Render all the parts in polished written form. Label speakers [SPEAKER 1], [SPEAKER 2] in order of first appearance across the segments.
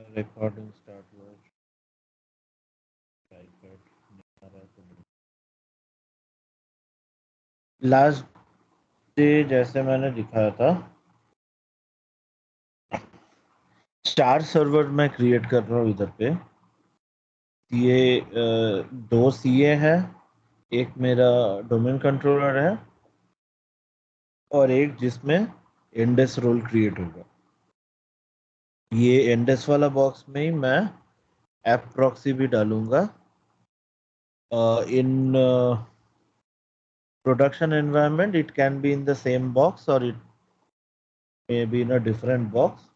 [SPEAKER 1] Recording start हुआ last day जैसे मैंने दिखाया था 4 सर्वर मैं क्रिएट कर रहा हूँ इधर पे। ये 2 सीए है, एक मेरा डोमेन कंट्रोलर है और एक जिसमें एंडेस रोल क्रिएट होगा। ये एंडेस वाला बॉक्स में ही मैं ऐप प्रॉक्सी भी डालूंगा। इन production environment it can be in the same box or it may be in a different box।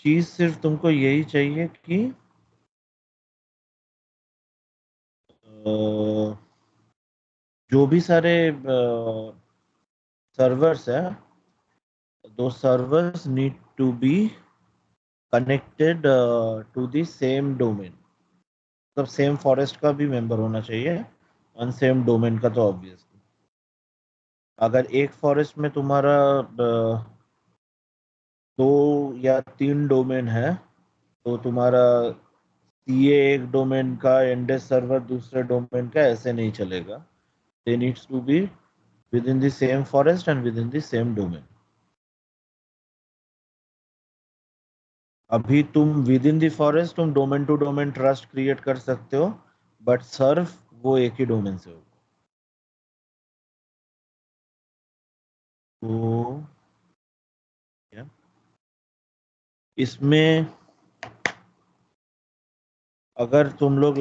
[SPEAKER 1] चीज सिर्फ तुमको यही चाहिए कि जो भी सारे सर्वर्स है, दो servers need to be connected to the same domain. मतलब सेम फॉरेस्ट का भी मेंबर होना चाहिए और सेम डोमेन का तो ऑब्वियसली। अगर एक फॉरेस्ट में तुम्हारा 2 या 3 डोमेन है तो तुम्हारा सीए एक डोमेन का, एंडेस सर्वर दूसरे डोमेन का, ऐसे नहीं चलेगा। They needs to be within the same forest and within the same domain. अभी तुम विद इन द फॉरेस्ट तुम domain to domain trust create कर सकते हो, बट सर्व वो एक ही डोमेन से होगा। तो क्या इसमें अगर तुम लोग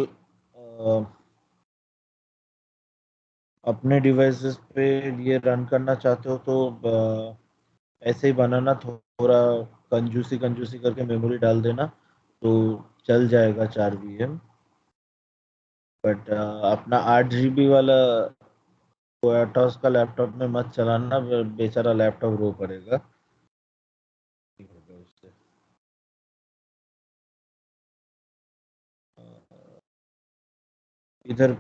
[SPEAKER 1] अपने डिवाइसेस पे ये रन करना चाहते हो तो ऐसे ही बनाना, थोड़ा कंजूसी कंजूसी करके मेमोरी डाल देना तो चल जाएगा 4 VM। बट अपना 8 GB वाला टॉस का लैपटॉप में मत चलाना, बेचारा लैपटॉप रो पड़ेगा। ठीक होगा उससे। इधर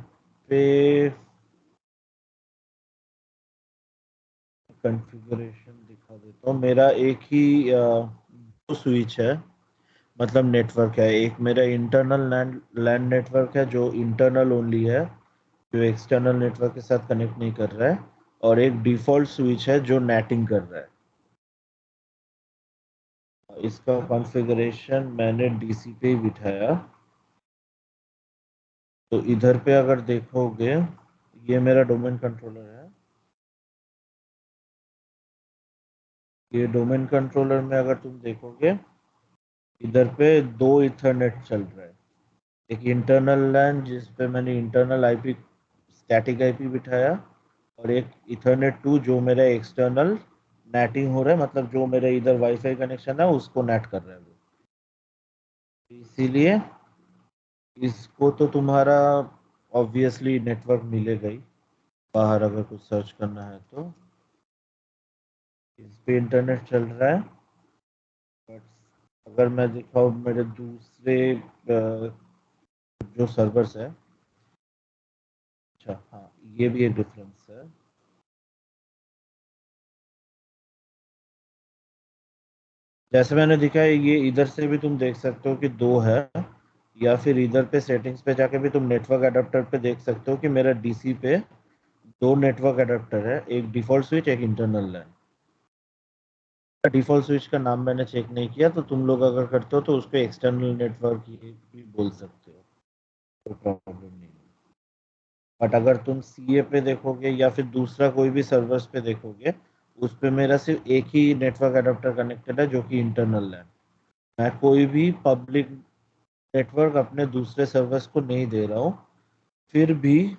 [SPEAKER 1] पे कॉन्फ़िगरेशन दिखा देता हूँ। मेरा एक ही 2 स्विच है, मतलब नेटवर्क है। एक मेरा इंटरनल लैंड नेटवर्क है जो इंटरनल ओनली है, जो एक्सटर्नल नेटवर्क के साथ कनेक्ट नहीं कर रहा है, और एक डिफॉल्ट स्विच है जो नेटिंग कर रहा है। इसका कॉन्फ़िगरेशन मैंने डीसी पे ही बिठाया। तो इधर पे अगर देखोगे, ये मेरा डोमेन कंट्रोलर है। ये डोमेन कंट्रोलर में अगर तुम देखोगे, इधर पे 2 इथरनेट चल रहा है। एक इंटरनल लैन जिस पे मैंने इंटरनल आईपी, स्टैटिक आईपी बिठाया, और एक इथरनेट 2 जो मेरा एक्सटर्नल नेटिंग हो रहा है, मतलब जो मेरे इधर वाईफाई कनेक्शन है उसको नेट कर रहा है वो। इसीलिए इसको तो तुम्हारा ऑब्वियसली नेटवर्क मिलेगा ही, बाहर अगर कुछ सर्च करना है तो। इस पे इंटरनेट चल रहा है। बट अगर मैं दिखाऊँ मेरे दूसरे जो सर्वर्स है, अच्छा हाँ, ये भी एक डिफरेंस है। जैसे मैंने दिखा है, ये इधर से भी तुम देख सकते हो कि 2 है, या फिर इधर पे सेटिंग्स पे जाके भी तुम नेटवर्क अडेप्टर पे देख सकते हो कि मेरा डीसी पे 2 नेटवर्क अडेप्टर है, एक डिफॉल्ट स्विच, एक इंटरनल है। डिफॉल्ट स्विच का नाम मैंने चेक नहीं किया, तो तुम लोग अगर करते हो तो उसको एक्सटर्नल नेटवर्क भी बोल सकते हो, कोई प्रॉब्लम नहीं है। बट अगर तुम सीए पे देखोगे या फिर दूसरा कोई भी सर्वर्स पे देखोगे, उस पे मेरा सिर्फ एक ही नेटवर्क अडेप्टर कनेक्टेड है जो कि इंटरनल है। मैं कोई भी पब्लिक नेटवर्क अपने दूसरे सर्वर्स को नहीं दे रहा हूँ। फिर भी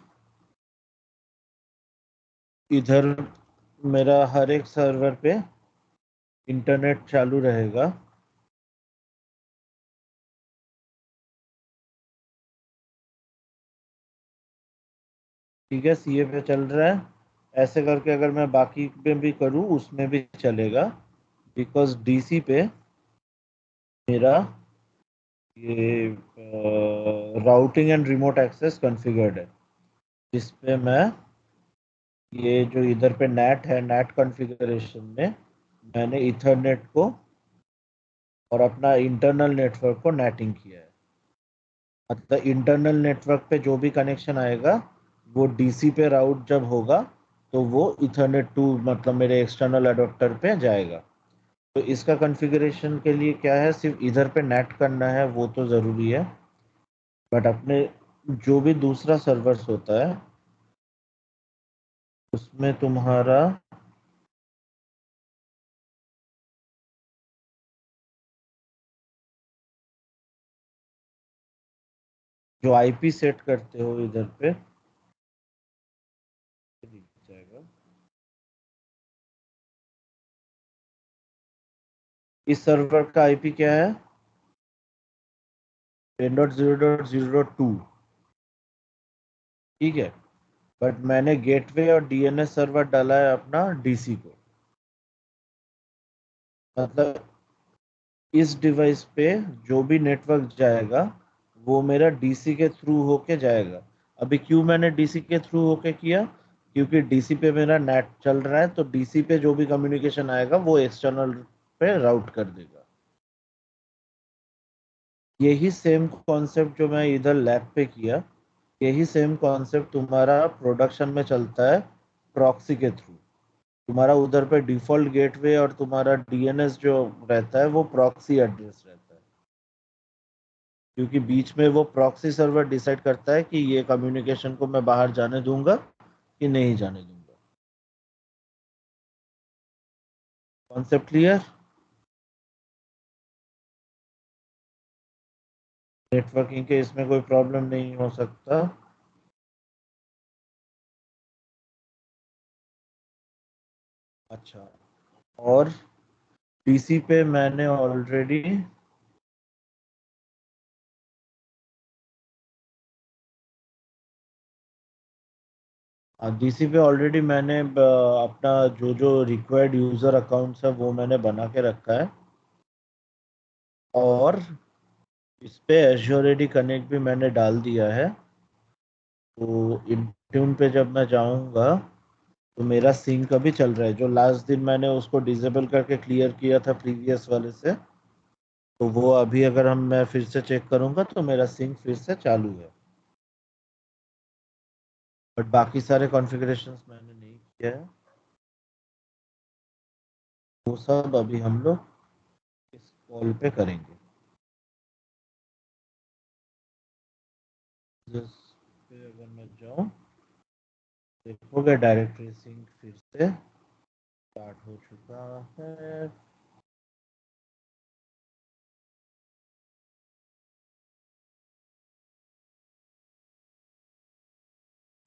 [SPEAKER 1] इधर मेरा हर एक सर्वर पे इंटरनेट चालू रहेगा। ठीक है, सीए पे चल रहा है। ऐसे करके अगर मैं बाकी पे भी करूँ उसमें भी चलेगा, बिकॉज डीसी पे मेरा ये routing and remote access configured है, जिस पे मैं ये जो इधर पे नेट है, नेट कॉन्फ़िगरेशन में मैंने इथरनेट को और अपना इंटरनल नेटवर्क को नेटिंग किया है। मतलब इंटरनल नेटवर्क पे जो भी कनेक्शन आएगा वो डीसी पे राउट जब होगा तो वो इथरनेट टू मतलब मेरे एक्सटर्नल अडोप्टर पे जाएगा। तो इसका कॉन्फ़िगरेशन के लिए क्या है, सिर्फ इधर पे नेट करना है वो तो ज़रूरी है, बट अपने जो भी दूसरा सर्वर्स होता है उसमें तुम्हारा जो आईपी सेट करते हो इधर पे दिख जाएगा। इस सर्वर का आईपी क्या है, 10.0.0.2। ठीक है, बट मैंने गेटवे और डीएनएस सर्वर डाला है अपना डीसी को। मतलब इस डिवाइस पे जो भी नेटवर्क जाएगा वो मेरा डीसी के थ्रू होके जाएगा। अभी क्यों मैंने डीसी के थ्रू होके किया, क्योंकि डीसी पे मेरा नेट चल रहा है तो डीसी पे जो भी कम्युनिकेशन आएगा वो एक्सटर्नल पे राउट कर देगा। यही सेम कॉन्सेप्ट जो मैं इधर लैब पे किया, यही सेम कॉन्सेप्ट तुम्हारा प्रोडक्शन में चलता है प्रॉक्सी के थ्रू। तुम्हारा उधर पे डिफॉल्ट गेटवे और तुम्हारा डीएनएस जो रहता है वो प्रॉक्सी एड्रेस रहता है, क्योंकि बीच में वो प्रॉक्सी सर्वर डिसाइड करता है कि ये कम्युनिकेशन को मैं बाहर जाने दूंगा कि नहीं जाने दूंगा। Concept clear. नेटवर्किंग के इसमें कोई प्रॉब्लम नहीं हो सकता। अच्छा, और पीसी पे मैंने ऑलरेडी डीसी पे ऑलरेडी मैंने अपना जो जो रिक्वायर्ड यूजर अकाउंट्स है वो मैंने बना के रखा है। और इस पे एज्योर एडी कनेक्ट भी मैंने डाल दिया है। तो इंट्यून पे जब मैं जाऊंगा तो मेरा सिंक अभी चल रहा है, जो लास्ट दिन मैंने उसको डिसेबल करके क्लियर किया था प्रीवियस वाले से। तो वो अभी अगर हम मैं फिर से चेक करूंगा तो मेरा सिंक फिर से चालू है। बट बाकी सारे कॉन्फ़िगरेशंस मैंने नहीं किया है। वो सब अभी हम लोग इस कॉल पे करेंगे। जिस पे अगर मैं जाऊँ देखोगे डायरेक्टरी सिंक फिर से स्टार्ट हो चुका है।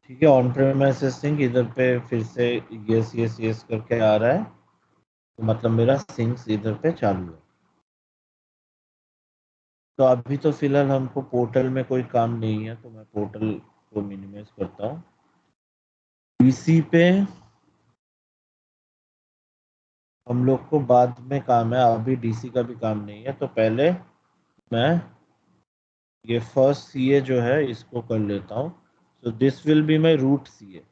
[SPEAKER 1] ठीक है, ऑन प्रेमाइसेस सिंक इधर पे फिर से यस यस यस करके आ रहा है, तो मतलब मेरा सिंक इधर पे चालू है। तो अभी तो फिलहाल हमको पोर्टल में कोई काम नहीं है तो मैं पोर्टल को मिनिमाइज करता हूँ। पीसी पे हम लोग को बाद में काम है, अभी डीसी का भी काम नहीं है, तो पहले मैं ये फर्स्ट सीए जो है इसको कर लेता हूँ। So this will be my root CA.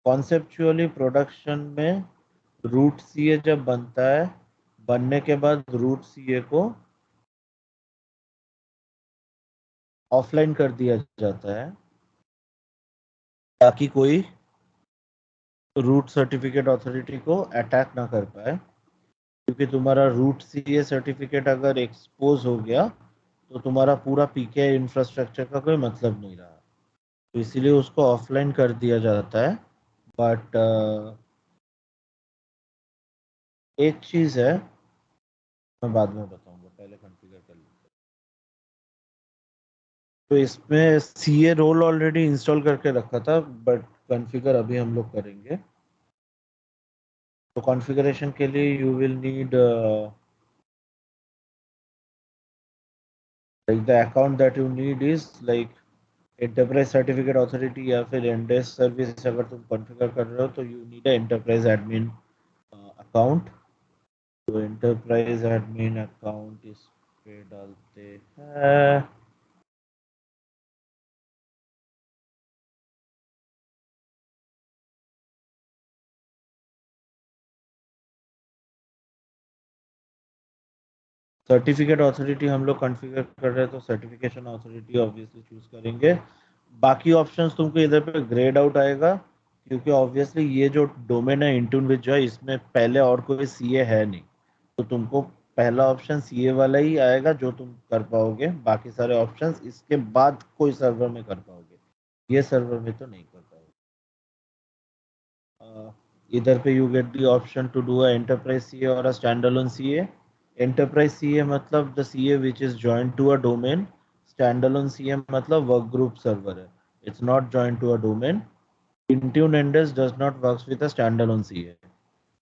[SPEAKER 1] Conceptually production में रूट सीए जब बनता है, बनने के बाद रूट सीए को ऑफलाइन कर दिया जाता है ताकि कोई रूट सर्टिफिकेट अथॉरिटी को अटैक ना कर पाए। क्योंकि तुम्हारा रूट सीए सर्टिफिकेट अगर एक्सपोज हो गया तो तुम्हारा पूरा पीके इंफ्रास्ट्रक्चर का कोई मतलब नहीं रहा। तो इसीलिए उसको ऑफलाइन कर दिया जाता है। बट एक चीज़ है, मैं बाद में बताऊंगा, पहले कॉन्फ़िगर कर लीजिए। तो इसमें सीए रोल ऑलरेडी इंस्टॉल करके रखा था, बट कॉन्फ़िगर अभी हम लोग करेंगे। तो कॉन्फ़िगरेशन के लिए you will need like the account that you need is like enterprise certificate authority या फिर एनडेस सर्विस। अगर तुम कॉन्फ़िगर कर रहे हो तो you need enterprise admin account. तो एंटरप्राइज एडमिन अकाउंट इस पे डालते हैं। सर्टिफिकेट ऑथोरिटी हम लोग कॉन्फ़िगर कर रहे हैं तो सर्टिफिकेशन ऑथोरिटी ऑब्वियसली चूज करेंगे। बाकी ऑप्शंस तुमको इधर पे ग्रेड आउट आएगा, क्योंकि ऑब्वियसली ये जो डोमेन है इंटून विद जो है, इसमें पहले और कोई सीए है नहीं, तो तुमको पहला ऑप्शन सीए वाला ही आएगा जो तुम कर पाओगे। बाकी सारे ऑप्शंस इसके बाद कोई सर्वर में कर पाओगे, ये सर्वर में तो नहीं कर पाओगे। इधर पे you get the option to do a enterprise CA और a stand alone CA. Enterprise CA मतलब the CA which is joint to a domain. Stand alone CA मतलब वर्क ग्रुप सर्वर है, it's not joint to a domain. Intune NDES does not work with a stand alone CA.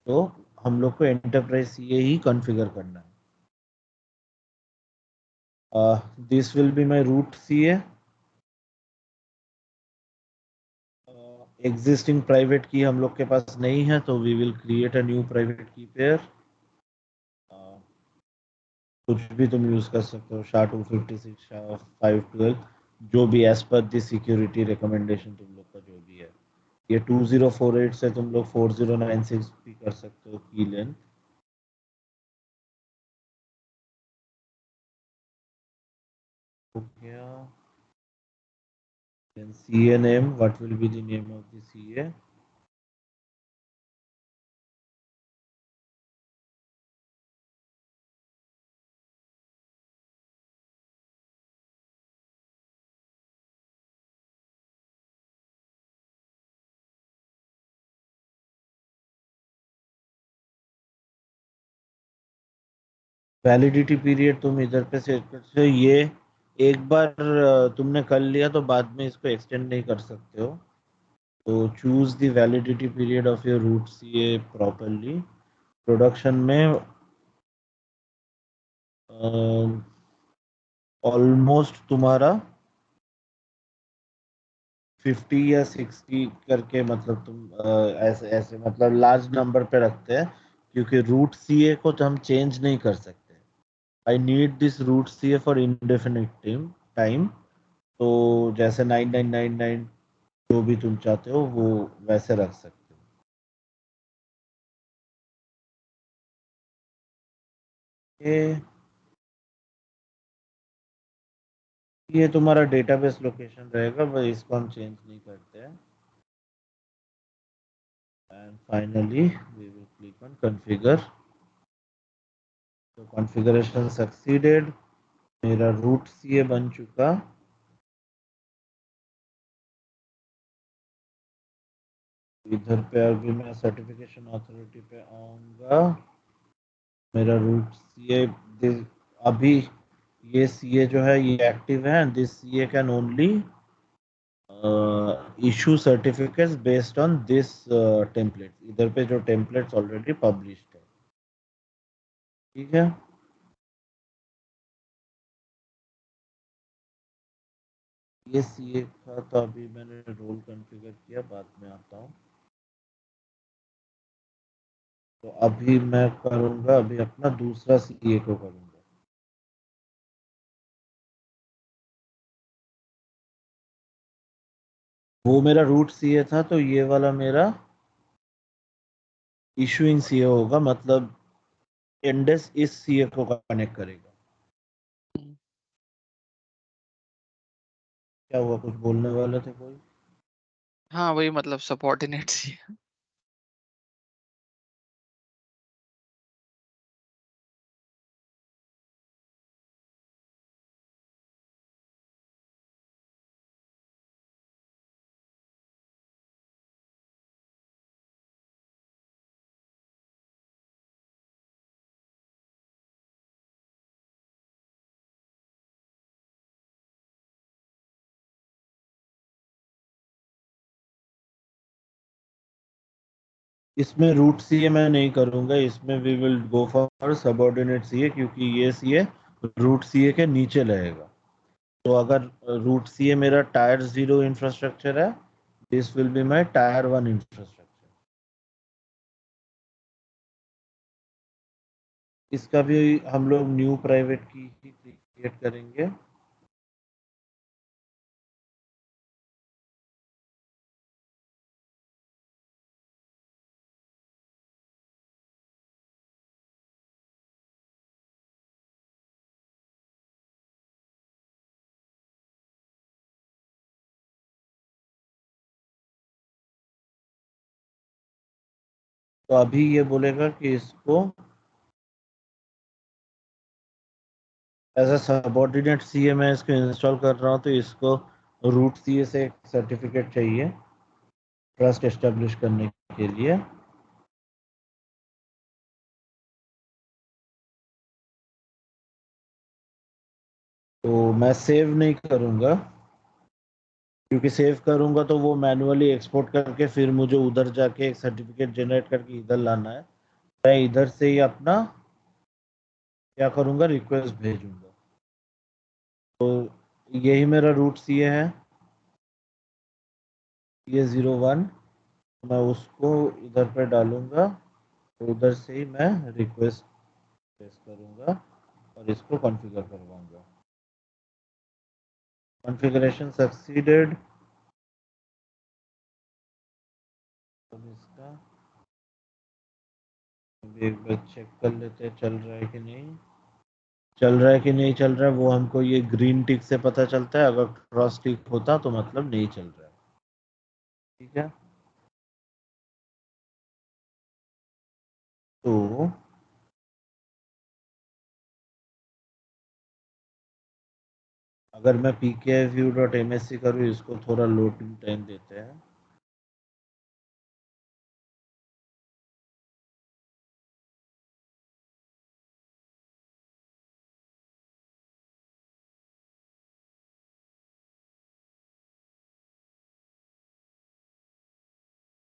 [SPEAKER 1] तो हम लोग को enterprise CA ही configure करना है। This will be my root CA. Existing private key हम लोग के पास नहीं है, तो we will create a new private key pair. कुछ भी तुम यूज कर सकते हो, SHA-256, SHA-512, जो भी एज पर दी सिक्योरिटी रिकमेंडेशन तुम लोग का जो भी है। ये 2048 से तुम लोग 4096 भी कर सकते हो की लेंथ। हो गया। Then CA name, what will be the name of the CA? Validity period तुम इधर पे सेट कर सकते हो। ये एक बार तुमने कर लिया तो बाद में इसको एक्सटेंड नहीं कर सकते हो। तो choose the validity period of your root CA properly. Production में ऑलमोस्ट तुम्हारा 50 या 60 करके, मतलब तुम ऐसे ऐसे मतलब लार्ज नंबर पे रखते हैं, क्योंकि रूट सीए को तो हम चेंज नहीं कर सकते। I need this root CA for indefinite time. तो जैसे 9999 जो भी तुम चाहते हो वो वैसे रख सकते हो। ये तुम्हारा डेटाबेस लोकेशन रहेगा, बस इसको हम चेंज नहीं करते हैं। And finally we will click on configure. तो कॉन्फ़िगरेशन सक्सीडेड, मेरा रूट सीए बन चुका। इधर पे अभी मैं सर्टिफिकेशन अथॉरिटी पे आऊंगा। मेरा रूट सीए अभी, ये सीए जो है ये एक्टिव है। This CA can only issue certificates based on this template. इधर पे जो टेम्पलेट्स ऑलरेडी पब्लिश्ड है, ठीक है। ये सीए का तो अभी मैंने रोल कॉन्फ़िगर किया, बाद में आता हूँ। तो अभी मैं करूँगा, अभी अपना दूसरा सीए को करूँगा। वो मेरा रूट सीए था, तो ये वाला मेरा इशूइंग सीए होगा, मतलब इंडेक्स इस सीए को कनेक्ट करेगा।
[SPEAKER 2] हम्म।
[SPEAKER 1] क्या हुआ, कुछ बोलने वाले थे कोई?
[SPEAKER 2] हाँ वही मतलब सबऑर्डिनेट सी है।
[SPEAKER 1] इसमें रूट सीए मैं नहीं करूंगा, इसमें we will go for subordinate CA, क्योंकि ये सीए रूट सीए के नीचे रहेगा। तो अगर रूट सीए मेरा टायर जीरो इंफ्रास्ट्रक्चर है, this will be my tier one infrastructure. इसका भी हम लोग न्यू प्राइवेट की ही क्रिएट करेंगे। तो अभी ये बोलेगा कि इसको एज अ सबऑर्डिनेट सीए मैं इसको इंस्टॉल कर रहा हूँ, तो इसको रूट सीए से एक सर्टिफिकेट चाहिए ट्रस्ट एस्टेब्लिश करने के लिए। तो मैं सेव नहीं करूँगा, क्योंकि सेव करूँगा तो वो मैन्युअली एक्सपोर्ट करके फिर मुझे उधर जाके एक सर्टिफिकेट जनरेट करके इधर लाना है। मैं इधर से ही अपना क्या करूँगा, रिक्वेस्ट भेजूंगा। तो यही मेरा रूट सीए है, CA01। मैं उसको इधर पे डालूंगा, तो उधर से ही मैं रिक्वेस्ट पेश करूंगा और इसको कॉन्फ़िगर करवाऊंगा। Configuration succeeded. अब इसका अभी एक बार चेक कर लेते हैं चल रहा है कि नहीं। चल रहा है कि नहीं चल रहा है वो हमको ये ग्रीन टिक से पता चलता है, अगर क्रॉस टिक होता तो मतलब नहीं चल रहा है। ठीक है। तो अगर मैं pkview.msc करूँ, इसको थोड़ा लोडिंग टाइम देते हैं।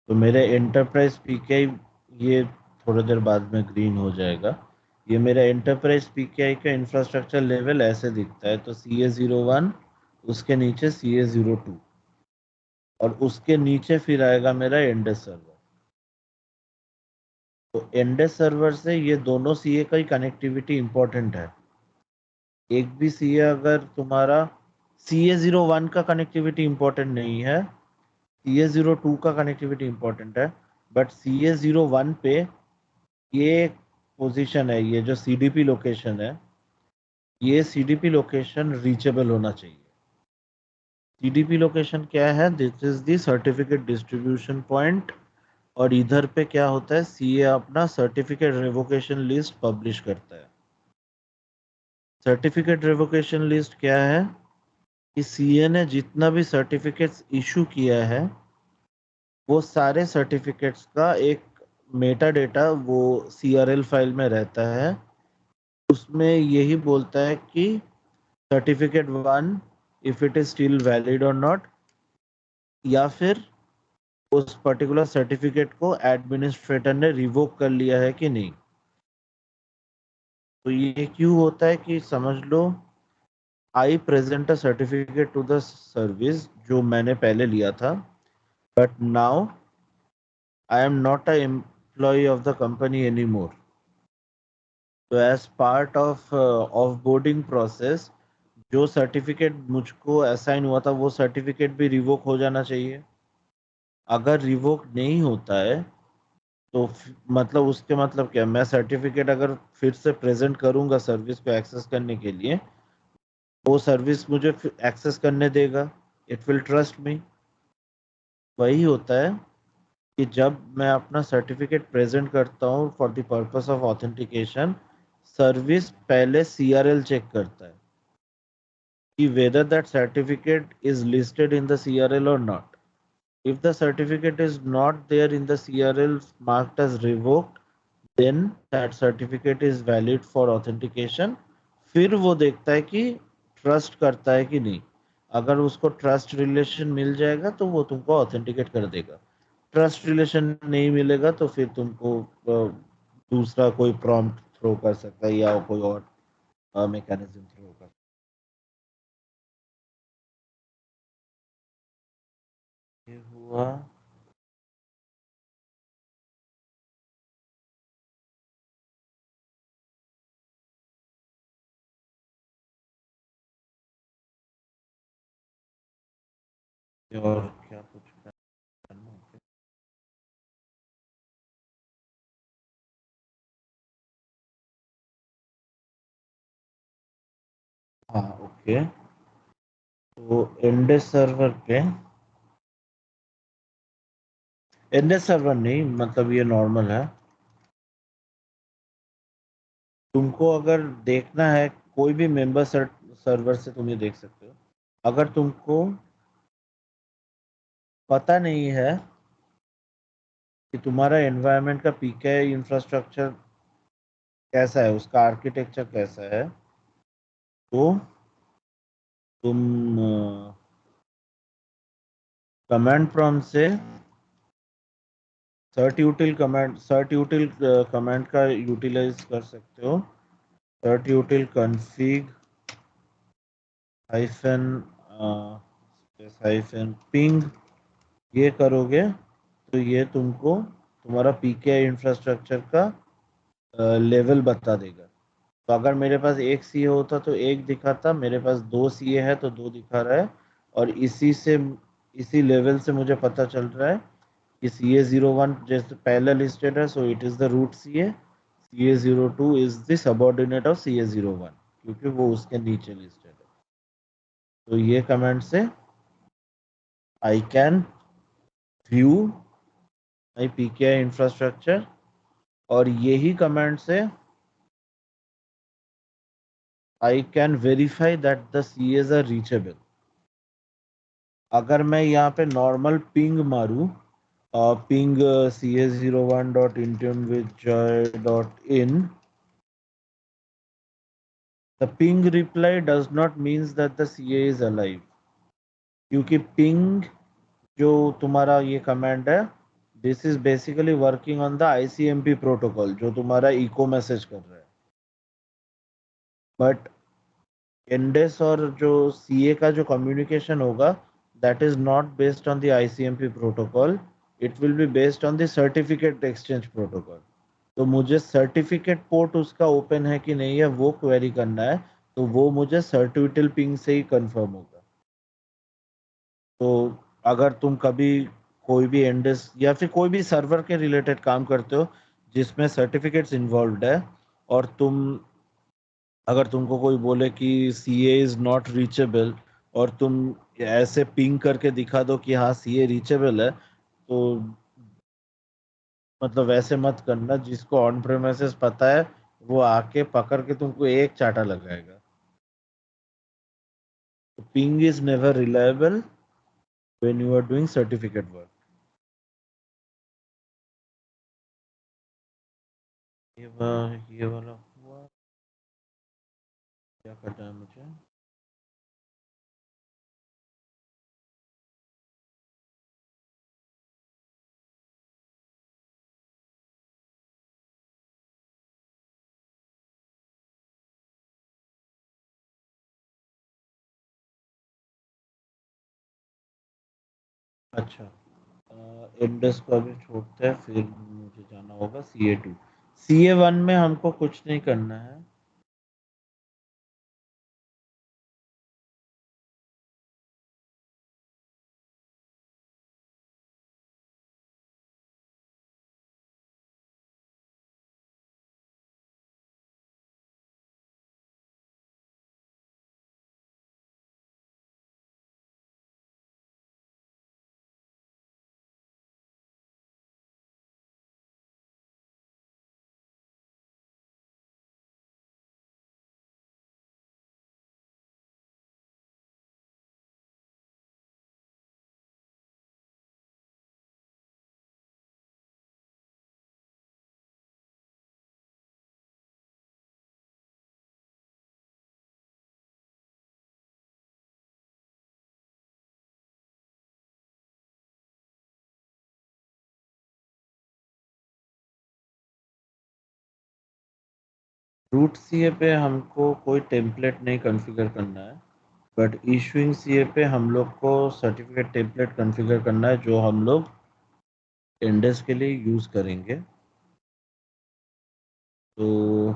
[SPEAKER 1] तो मेरे एंटरप्राइज पीकेआई ये थोड़ी देर बाद में ग्रीन हो जाएगा। ये मेरा एंटरप्राइज पीकेआई का इंफ्रास्ट्रक्चर लेवल ऐसे दिखता है। तो CA01, उसके नीचे CA02, और उसके नीचे फिर आएगा मेरा एंडेस सर्वर। तो एंडेस सर्वर से ये दोनों सीए का ही कनेक्टिविटी इंपॉर्टेंट है। एक भी सीए अगर तुम्हारा CA01 का कनेक्टिविटी इंपॉर्टेंट नहीं है, CA02 का कनेक्टिविटी इंपॉर्टेंट है, बट CA01 पे ये पोजीशन है, ये जो सीडीपी लोकेशन है, ये सीडीपी लोकेशन रीचेबल होना चाहिए। सीडीपी लोकेशन क्या है? This is the certificate distribution point. और इधर पे क्या होता है, सीए अपना सर्टिफिकेट रिवोकेशन लिस्ट पब्लिश करता है। सर्टिफिकेट रिवोकेशन लिस्ट क्या है कि सीए ने जितना भी सर्टिफिकेट्स इशू किया है, वो सारे सर्टिफिकेट्स का एक मेटा डेटा वो सीआरएल फाइल में रहता है। उसमें यही बोलता है कि certificate 1 if it is still valid और नॉट, या फिर उस पर्टिकुलर सर्टिफिकेट को एडमिनिस्ट्रेटर ने रिवोक कर लिया है कि नहीं। तो ये क्यों होता है कि समझ लो, I present a certificate to the service जो मैंने पहले लिया था, but now I am not a employ of the company any more. तो as part of offboarding process, जो सर्टिफिकेट मुझको असाइन हुआ था वो सर्टिफिकेट भी रिवोक हो जाना चाहिए। अगर रिवोक नहीं होता है तो मतलब उसके मतलब क्या, मैं सर्टिफिकेट अगर फिर से प्रेजेंट करूंगा सर्विस को एक्सेस करने के लिए, वो सर्विस मुझे एक्सेस करने देगा, इट विल ट्रस्ट मी। वही होता है कि जब मैं अपना सर्टिफिकेट प्रेजेंट करता हूँ for the purpose of authentication, service पहले सीआरएल चेक करता है कि whether that certificate is listed in the CRL और not. If the certificate is not there in the CRL marked as revoked, then that certificate is valid for authentication। फिर वो देखता है कि ट्रस्ट करता है कि नहीं। अगर उसको ट्रस्ट रिलेशन मिल जाएगा तो वो तुमको ऑथेंटिकेट कर देगा। ट्रस्ट रिलेशन नहीं मिलेगा तो फिर तुमको दूसरा कोई प्रॉम्प्ट थ्रो कर सकता है या कोई और मैकेनिज्म थ्रो कर। ये हुआ। और क्या कुछ करना है? हाँ, ओके। तो एंडेस सर्वर पे एनएस सर्वर नहीं, मतलब ये नॉर्मल है। तुमको अगर देखना है कोई भी मेंबर सर्वर से तुम ये देख सकते हो। अगर तुमको पता नहीं है कि तुम्हारा एनवायरनमेंट का पीके इंफ्रास्ट्रक्चर कैसा है, उसका आर्किटेक्चर कैसा है, तो तुम कमांड प्रॉम्प्ट से सर्ट यूटिल कमांड का यूटिलाइज कर सकते हो। Certutil config hyphen hyphen ping, ये करोगे तो ये तुमको तुम्हारा पीके इंफ्रास्ट्रक्चर का लेवल बता देगा। तो अगर मेरे पास एक सीए होता तो एक दिखाता, मेरे पास दो सीए है तो दो दिखा रहा है। और इसी लेवल से मुझे पता चल रहा है कि CA01 जैसे पहला लिस्टेड है, so it is the root CA. CA02 is the subordinate of CA01, क्योंकि वो उसके नीचे लिस्टेड है। तो ये कमांड से I can view my PKI infrastructure, और यही कमांड से I can verify that the CAs are reachable. अगर मैं यहाँ पे नॉर्मल पिंग मारूँ, ping CA01.intune-with-joy.in, the ping reply does not means that the CA is alive, क्योंकि पिंग जो तुम्हारा ये कमांड है, this is basically working on the ICMP protocol जो तुम्हारा इको मैसेज कर रहा है। बट एंडेस और जो सीए का जो कम्युनिकेशन होगा, that is not based on the ICMP protocol, it will be based on the certificate exchange protocol. तो मुझे सर्टिफिकेट पोर्ट उसका ओपन है कि नहीं है वो क्वेरी करना है, तो वो मुझे सर्टिविटल पिंग से ही कंफर्म होगा। तो अगर तुम कभी कोई भी एंडेस या फिर कोई भी सर्वर के रिलेटेड काम करते हो जिसमें सर्टिफिकेट्स इन्वॉल्व है, और अगर तुमको कोई बोले कि सीए इज नॉट रीचेबल, और तुम ऐसे पिंग करके दिखा दो कि हाँ सीए रीचेबल है, तो मतलब वैसे मत करना। जिसको ऑन प्रेमिसेस पता है वो आके पकड़ के तुमको एक चाटा लगाएगा। Ping is never reliable when you are doing certificate work. ये वाला हुआ, क्या करना है मुझे? अच्छा, इंडस को अभी छोड़ते हैं, फिर मुझे जाना होगा CA2। CA1 में हमको कुछ नहीं करना है। रूट सीए पे हमको कोई टेम्पलेट नहीं कॉन्फ़िगर करना है, बट इशूइंग सीए पे हम लोग को सर्टिफिकेट टेम्पलेट कॉन्फ़िगर करना है जो हम लोग इंडेक्स के लिए यूज़ करेंगे। तो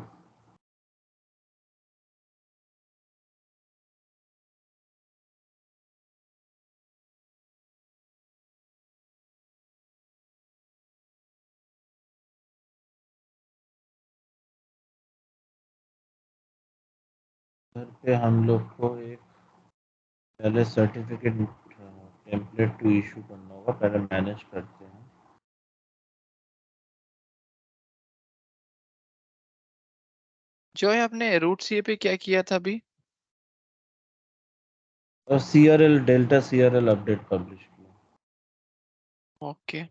[SPEAKER 1] घर पे हम लोग को एक पहले सर्टिफिकेट टेम्पलेट टू इशू करना होगा, पहले मैनेज करते हैं।
[SPEAKER 2] जो है आपने रूट सीए पे क्या किया था अभी?
[SPEAKER 1] और CRL delta CRL update publish किया।
[SPEAKER 2] ओके।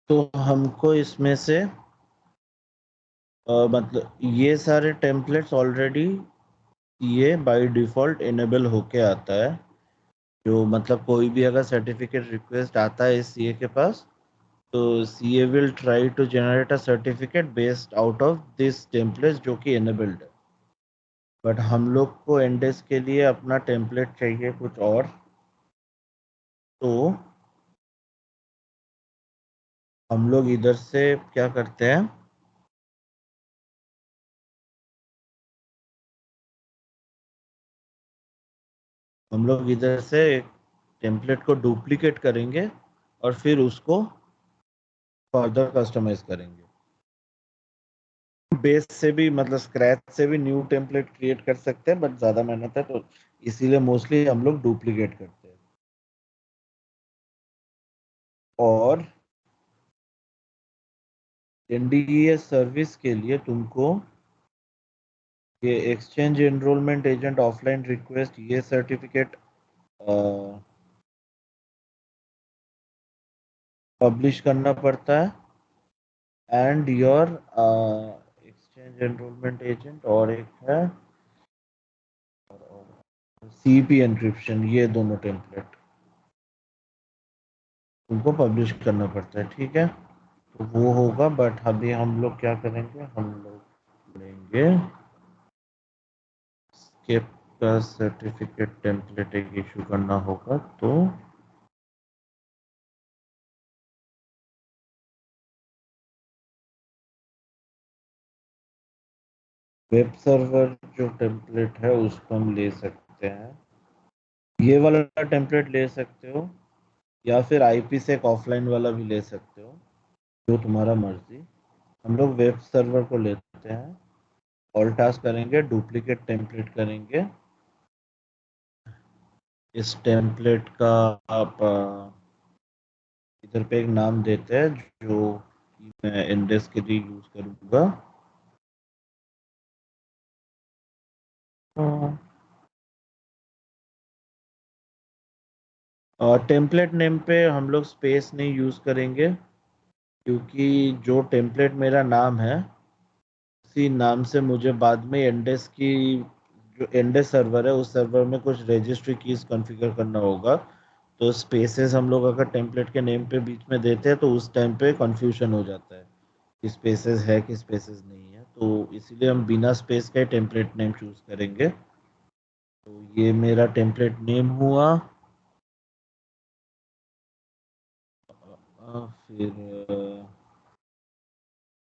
[SPEAKER 1] तो हमको इसमें से मतलब ये सारे टेम्पलेट्स ऑलरेडी ये बाय डिफॉल्ट इनेबल होके आता है। जो मतलब कोई भी अगर सर्टिफिकेट रिक्वेस्ट आता है इस सीए के पास, तो CA will try to generate a certificate based out of this template जो कि इनेबल्ड है। बट हम लोग को एंडेस के लिए अपना टेम्पलेट चाहिए कुछ और। तो हम लोग इधर से क्या करते हैं, हम लोग इधर से टेम्पलेट को डुप्लीकेट करेंगे और फिर उसको फर्दर कस्टमाइज करेंगे। बेस से भी मतलब स्क्रैच से भी न्यू टेम्पलेट क्रिएट कर सकते हैं, बट ज़्यादा मेहनत है तो इसीलिए मोस्टली हम लोग डुप्लीकेट करते हैं। और एनडीईएस सर्विस के लिए तुमको ये exchange enrolment agent offline request, ये सर्टिफिकेट पब्लिश करना पड़ता है। And your exchange enrolment agent, और एक है सीपी एन्क्रिप्शन, ये दोनों टेम्पलेट तुमको पब्लिश करना पड़ता है, ठीक है। तो वो होगा, बट अभी हम लोग क्या करेंगे, हम लोग लेंगे स्केप का सर्टिफिकेट टेम्पलेट एक इशू करना होगा। तो वेब सर्वर जो टेम्पलेट है उसको हम ले सकते हैं, ये वाला टेम्पलेट ले सकते हो, या फिर आईपी से एक ऑफलाइन वाला भी ले सकते हो, जो तुम्हारा मर्जी। हम लोग वेब सर्वर को लेते हैं, ऑल टास्क करेंगे, डुप्लीकेट टेम्पलेट करेंगे। इस टेम्पलेट का आप इधर पे एक नाम देते हैं, जो कि मैं इंडेक्स के लिए यूज करूंगा। और टेम्पलेट नेम पे हम लोग स्पेस नहीं यूज करेंगे, क्योंकि जो टेम्पलेट मेरा नाम है उसी नाम से मुझे बाद में एंडेस की, जो एंडेस सर्वर है उस सर्वर में कुछ रजिस्ट्री कीज कॉन्फ़िगर करना होगा। तो स्पेसेस हम लोग अगर टेम्पलेट के नेम पे बीच में देते हैं तो उस टाइम पे कंफ्यूजन हो जाता है कि स्पेसेस है कि स्पेसेस नहीं है। तो इसीलिए हम बिना स्पेस का टेम्पलेट नेम चूज करेंगे। तो ये मेरा टेम्पलेट नेम हुआ। फिर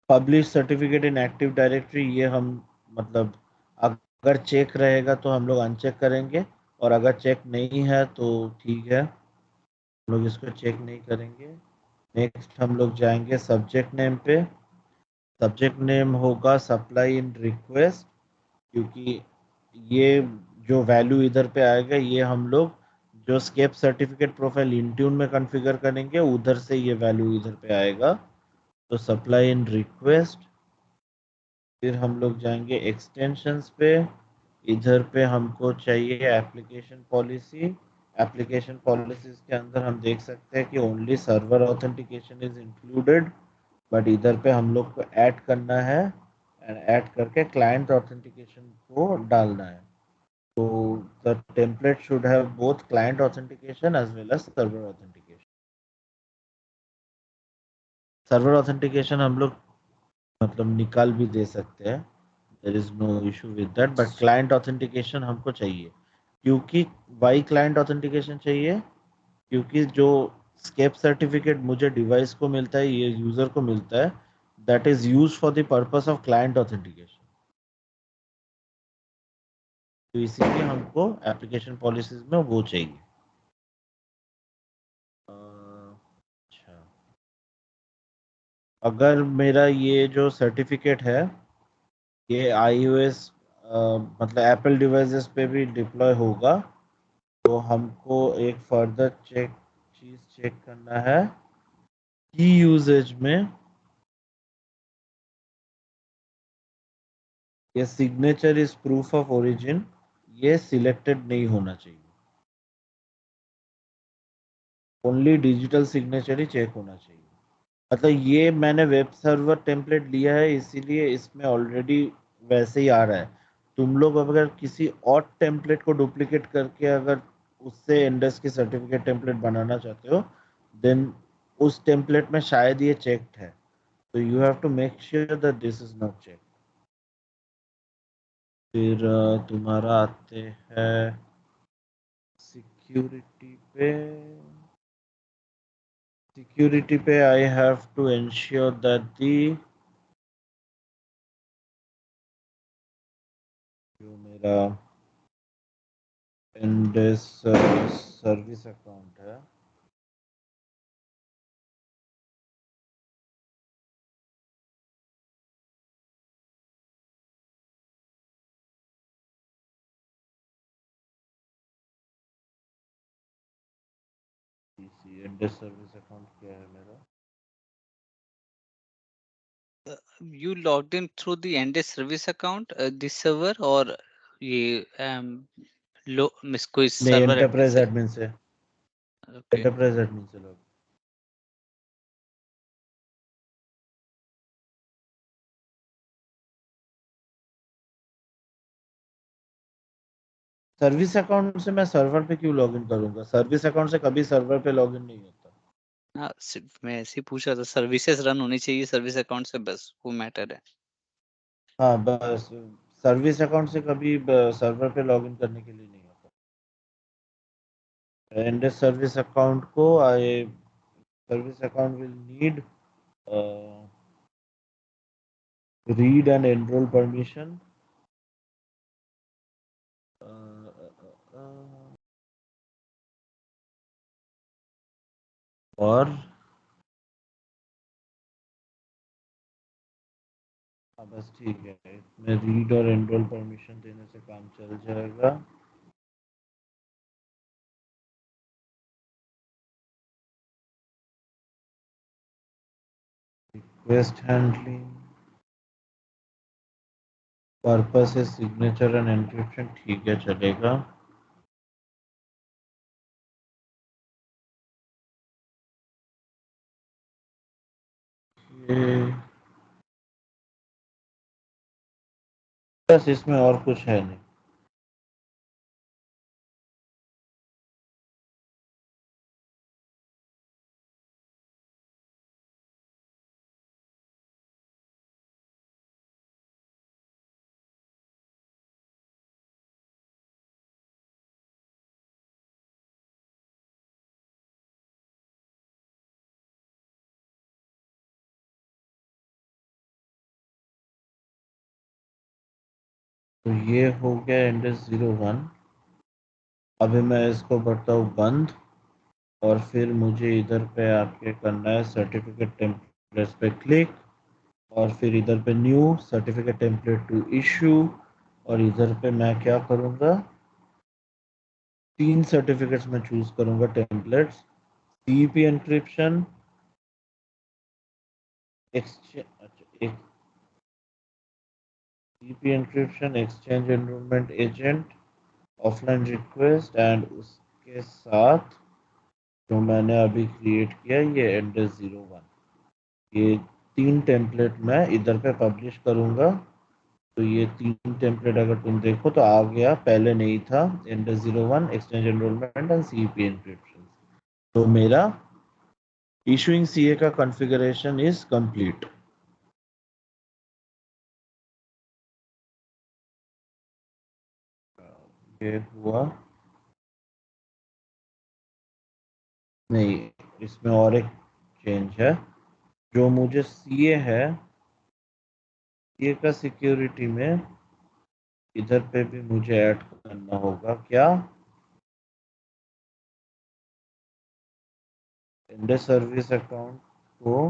[SPEAKER 1] publish certificate in active directory, ये हम मतलब अगर चेक रहेगा तो हम लोग अनचेक करेंगे, और अगर चेक नहीं है तो ठीक है, हम लोग इसको चेक नहीं करेंगे। नेक्स्ट हम लोग जाएंगे सब्जेक्ट नेम पे। सब्जेक्ट नेम होगा सप्लाई इन रिक्वेस्ट, क्योंकि ये जो वैल्यू इधर पे आएगा ये हम लोग जो स्केप सर्टिफिकेट प्रोफाइल इंट्यून में कॉन्फ़िगर करेंगे उधर से ये वैल्यू इधर पे आएगा। तो सप्लाई इन रिक्वेस्ट। फिर हम लोग जाएंगे एक्सटेंशंस पे। इधर पे हमको चाहिए एप्लीकेशन पॉलिसी। एप्लीकेशन पॉलिसीज के अंदर हम देख सकते हैं कि only server authentication is included, but इधर पे हम लोग को ऐड करना है, एंड ऐड करके क्लाइंट ऑथेंटिकेशन को डालना है। तो the template should have both client authentication as well as server authentication. Server authentication हम लोग मतलब निकाल भी दे सकते हैं, there is no issue with that, but client authentication हमको चाहिए। क्योंकि वाई क्लाइंट ऑथेंटिकेशन चाहिए, क्योंकि जो स्केप सर्टिफिकेट मुझे डिवाइस को मिलता है, ये यूजर को मिलता है, that is use for the purpose of client authentication. तो इसीलिए हमको एप्लीकेशन पॉलिसीज में वो चाहिए। अच्छा, अगर मेरा ये जो सर्टिफिकेट है ये iOS मतलब एप्पल डिवाइसेस पे भी डिप्लॉय होगा, तो हमको एक फर्दर चीज चेक करना है की यूजेज में ये signature is proof of origin, ये सिलेक्टेड नहीं होना चाहिए। ओनली डिजिटल सिग्नेचर ही चेक होना चाहिए। मतलब ये मैंने वेब सर्वर टेम्पलेट लिया है इसीलिए इसमें ऑलरेडी वैसे ही आ रहा है। तुम लोग अगर किसी और टेम्पलेट को डुप्लीकेट करके अगर उससे इंडस की सर्टिफिकेट टेम्पलेट बनाना चाहते हो, देन उस टेम्पलेट में शायद ये चेक्ड है। तो you have to make sure that this is not check. फिर तुम्हारा आते हैं सिक्योरिटी पे। सिक्योरिटी पे I have to ensure that the जो मेरा इंडेस सर्विस अकाउंट है, इंडेस सर्विस अकाउंट क्या है मेरा,
[SPEAKER 3] You logged in through the Endes service account, this server, और ये लो मिस कोई
[SPEAKER 1] नहीं,
[SPEAKER 3] सर्वर एडमिन
[SPEAKER 1] एंटरप्राइज
[SPEAKER 3] से?
[SPEAKER 1] एडमिन से।
[SPEAKER 3] ओके।
[SPEAKER 1] एंटरप्राइज एडमिन से लोग। सर्विस अकाउंट से मैं सर्वर पे क्यों लॉगिन करूंगा? सर्विस अकाउंट से कभी सर्वर पे लॉगिन नहीं होता।
[SPEAKER 3] हाँ, सिर्फ मैं ऐसे ही पूछ रहा था, सर्विसेज रन होनी चाहिए सर्विस अकाउंट से, बस वो मैटर है।
[SPEAKER 1] हाँ बस, सर्विस अकाउंट से कभी सर्वर पे लॉगिन करने के लिए नहीं होता। एंड सर्विस अकाउंट को आई service account will need read and enroll permission, और बस ठीक है, इसमें रीड और एनरोल परमिशन देने से काम चल जाएगा। रिक्वेस्ट हैंडलिंग, पर्पस है सिग्नेचर एंड एन्क्रिप्शन, ठीक है चलेगा। ये बस, इसमें और कुछ है नहीं। तो ये हो गया इंडेक्स 01। अभी मैं इसको करता हूँ बंद, और फिर मुझे इधर पे आके करना है सर्टिफिकेट टेम्पलेट्स पे क्लिक, और फिर इधर पे new certificate template to issue, और इधर पे मैं क्या करूँगा, 3 सर्टिफिकेट्स में चूज करूँगा templates. CEP encryption, exchange, CEP encryption, exchange enrolment agent, offline request, and उसके साथ जो मैंने अभी क्रिएट किया ये एंडेस 01। ये 3 टेम्पलेट मैं इधर पे पब्लिश करूँगा। तो ये 3 टेम्पलेट अगर तुम देखो तो आ गया, पहले नहीं था, Andes 01, exchange enrolment and CEP encryption. तो मेरा इशूइंग सीए का कॉन्फ़िगरेशन इज कंप्लीट। ये हुआ नहीं, इसमें और एक चेंज है जो मुझे सीए है, सीए का सिक्योरिटी में इधर पे भी मुझे ऐड करना होगा क्या, इंडेक्स सर्विस अकाउंट को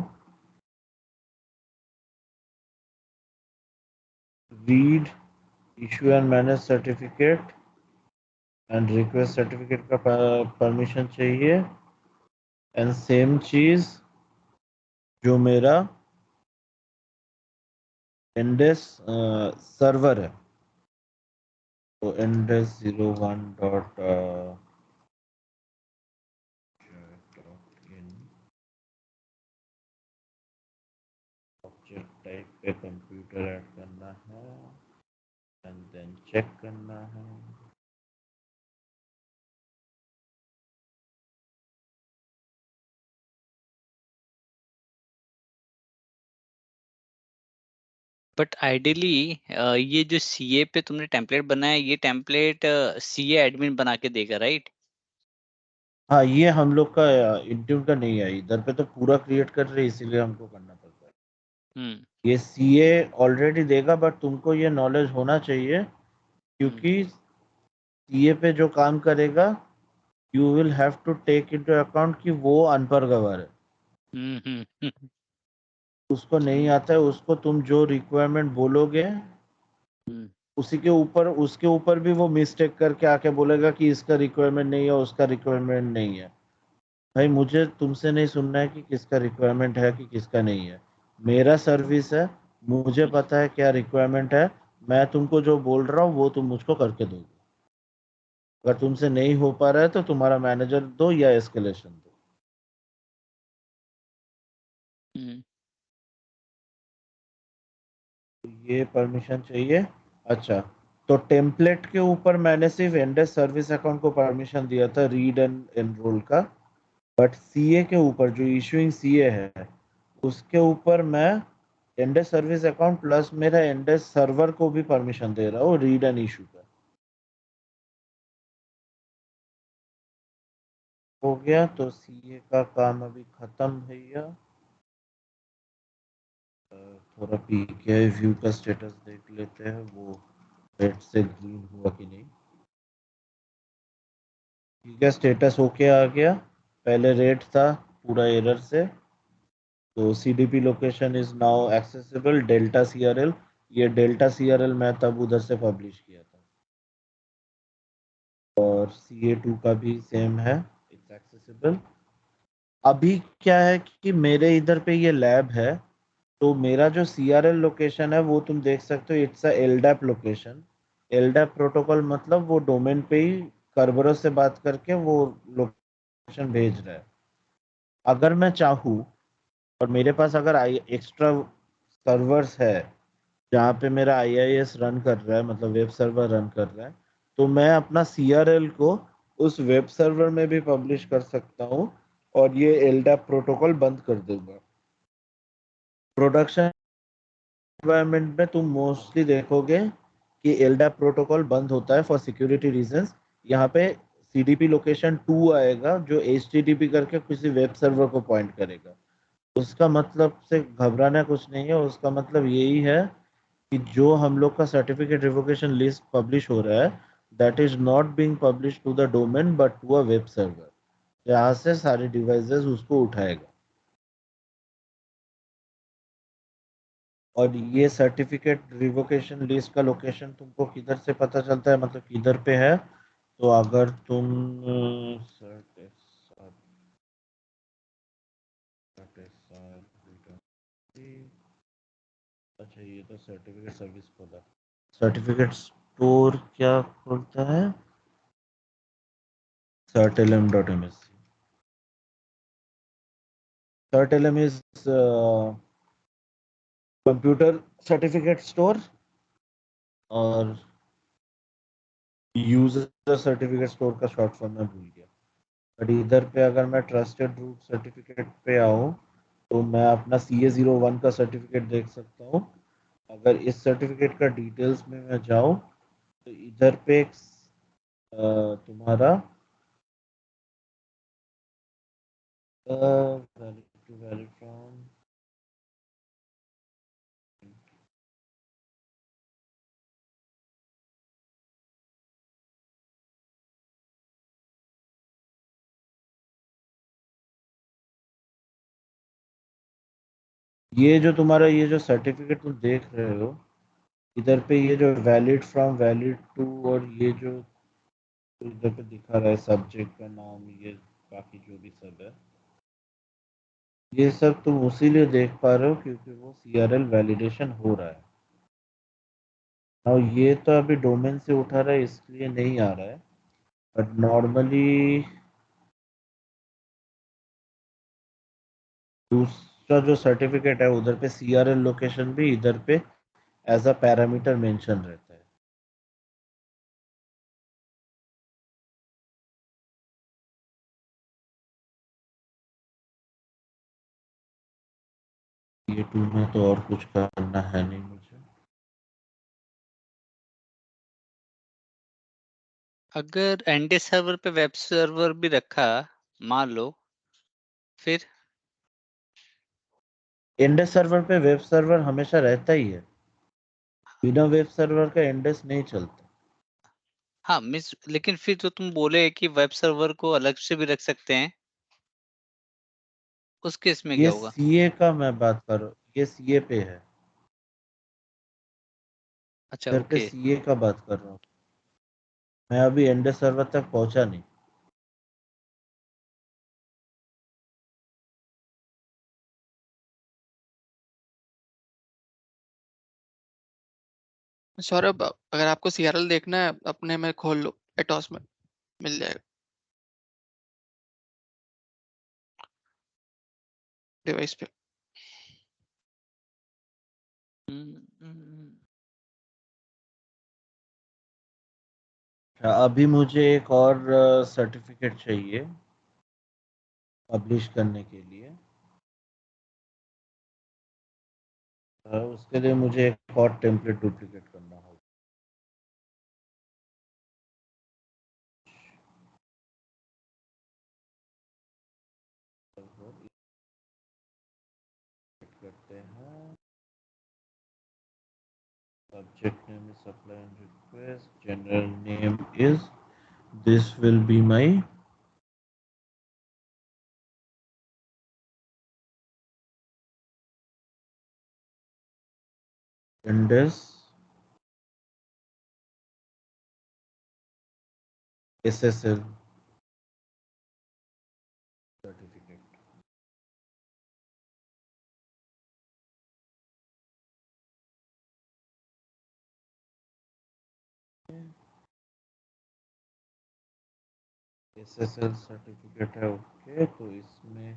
[SPEAKER 1] read, issue and manage certificate and request certificate का परमिशन चाहिए, एंड सेम चीज जो मेरा इंडेक्स सर्वर है, तो index 01 dot in object type पे कंप्यूटर ऐड करना है, एंड देन चेक करना है।
[SPEAKER 3] बट आइडियली ये जो सीए पे तुमने टेम्पलेट बनाया, ये टेम्पलेट सीए एडमिन बना के देगा, राइट?
[SPEAKER 1] हाँ, ये हम लोग का इंट्यून का नहीं है, इधर पे तो पूरा क्रिएट कर रहे हैं, इसीलिए हमको करना पड़ता है।
[SPEAKER 3] हम्म।
[SPEAKER 1] ये सीए ऑलरेडी देगा, बट तुमको ये नॉलेज होना चाहिए,
[SPEAKER 3] हम्म।
[SPEAKER 1] क्योंकि सीए पे जो काम करेगा you will have to take into account कि वो अनपढ़ गवार है,
[SPEAKER 3] हम्म।
[SPEAKER 1] उसको नहीं आता है, उसको तुम जो रिक्वायरमेंट बोलोगे
[SPEAKER 3] हम्म।
[SPEAKER 1] उसी के ऊपर, उसके ऊपर भी वो मिस्टेक करके आके बोलेगा कि इसका रिक्वायरमेंट नहीं है, उसका रिक्वायरमेंट नहीं है। भाई मुझे तुमसे नहीं सुनना है कि किसका रिक्वायरमेंट है कि किसका नहीं है, मेरा सर्विस है, मुझे पता है क्या रिक्वायरमेंट है, मैं तुमको जो बोल रहा हूँ वो तुम मुझको करके दोगे। अगर तुमसे नहीं हो पा रहा है तो तुम्हारा मैनेजर दो या एस्केलेशन दो।
[SPEAKER 3] हम्म,
[SPEAKER 1] तो ये परमिशन चाहिए। अच्छा, तो टेम्पलेट के ऊपर मैंने सिर्फ एंडेस सर्विस अकाउंट को परमिशन दिया था रीड एंड एनरोल का, बट सीए के ऊपर जो इशूइंग सीए है उसके ऊपर मैं एंडेस सर्विस अकाउंट प्लस मेरा एंडेस सर्वर को भी परमिशन दे रहा हूँ रीड एंड इशू का। हो गया, तो सीए का काम अभी खत्म भैया। थोड़ा पीकेआई व्यू का स्टेटस देख लेते हैं, वो रेड से ग्रीन हुआ कि नहीं। ठीक है, स्टेटस ओके आ गया। पहले रेड था पूरा एरर से। तो CDP location is now accessible delta CRL. ये डेल्टा सीआरएल मैं तब उधर से पब्लिश किया था। और CA2 का भी सेम है, इट्स एक्सेसिबल। अभी क्या है कि मेरे इधर पे ये लैब है, तो मेरा जो CRL लोकेशन है वो तुम देख सकते हो, it's a LDAP location. LDAP protocol मतलब वो डोमेन पे ही कर्बरों से बात करके वो लोकेशन भेज रहा है। अगर मैं चाहूँ और मेरे पास अगर आई एक्स्ट्रा सर्वर्स है जहाँ पे मेरा IIS रन कर रहा है, मतलब वेब सर्वर रन कर रहा है, तो मैं अपना CRL को उस वेब सर्वर में भी पब्लिश कर सकता हूँ और ये एलडैप प्रोटोकॉल बंद कर दूंगा। प्रोडक्शन एनवायरनमेंट में तुम मोस्टली देखोगे कि एलडैप प्रोटोकॉल बंद होता है फॉर सिक्योरिटी रीजंस। यहाँ पे CDP लोकेशन 2 आएगा जो HTTP करके किसी वेब सर्वर को पॉइंट करेगा। उसका मतलब से घबराना कुछ नहीं है, उसका मतलब यही है कि जो हम लोग का सर्टिफिकेट रिवोकेशन लिस्ट पब्लिश हो रहा है, that is not being publish to the domain but to a web server, जहाँ से सारे डिवाइसेस उसको उठाएगा। और ये सर्टिफिकेट रिवोकेशन लिस्ट का लोकेशन तुमको किधर से पता चलता है, मतलब किधर पे है? तो अगर तुम अच्छा, ये तो सर्टिफिकेट सर्विस खोला। सर्टिफिकेट स्टोर क्या खोलता है? certlm.msc। certlm is computer certificate store, और यूजर सर्टिफिकेट स्टोर का शॉर्ट फॉर्म मैं भूल गया। बट इधर पे अगर मैं ट्रस्टेड रूट सर्टिफिकेट पे आऊँ तो मैं अपना CA01 का सर्टिफिकेट देख सकता हूँ। अगर इस सर्टिफिकेट का डिटेल्स में मैं जाऊँ तो इधर पे तुम्हारा वैलिड टू वैलिड फ्रॉम, ये जो तुम्हारा ये जो सर्टिफिकेट तुम देख रहे हो, इधर पे ये जो वैलिड फ्रॉम वैलिड टू, और ये जो इधर पे दिखा रहा है सब्जेक्ट का नाम, ये बाकी जो भी सब है, ये सब तुम उसीलिए देख पा रहे हो क्योंकि वो CRL वैलिडेशन हो रहा है। और ये तो अभी डोमेन से उठा रहा है इसलिए नहीं आ रहा है, बट नॉर्मली दूसरा जो सर्टिफिकेट है उधर पे CRL लोकेशन भी इधर पे एज अ पैरामीटर मेंशन रहता है। ये टू में तो और कुछ करना है नहीं मुझे।
[SPEAKER 3] अगर एनडे सर्वर पे वेब सर्वर भी रखा, मान लो, फिर
[SPEAKER 1] इंडेस सर्वर पे वेब सर्वर हमेशा रहता ही है, बिना वेब सर्वर का इंडेस नहीं चलता।
[SPEAKER 3] हाँ मिस, लेकिन फिर तो तुम बोले कि वेब सर्वर को अलग से भी रख सकते हैं, उस केस में
[SPEAKER 1] ये
[SPEAKER 3] क्या होगा?
[SPEAKER 1] CA का मैं बात कर रहा हूँ, ये CA पे है।
[SPEAKER 3] अच्छा,
[SPEAKER 1] इधर पे
[SPEAKER 3] ओके।
[SPEAKER 1] CA का बात कर रहा हूँ, मैं अभी इंडेस सर्वर तक पहुंचा नहीं।
[SPEAKER 2] सौरभ, अगर आपको CRL देखना है अपने में खोल लो, एटॉस में मिल जाएगा डिवाइस पे।
[SPEAKER 1] अभी मुझे एक और सर्टिफिकेट चाहिए पब्लिश करने के लिए। उसके लिए मुझे एक और टेम्पलेट डुप्लीकेट करना होगा। करते हैं, subject name is supply and request, general name is, this will be my Indus SSL certificate. SSL certificate है, ओके। तो इसमें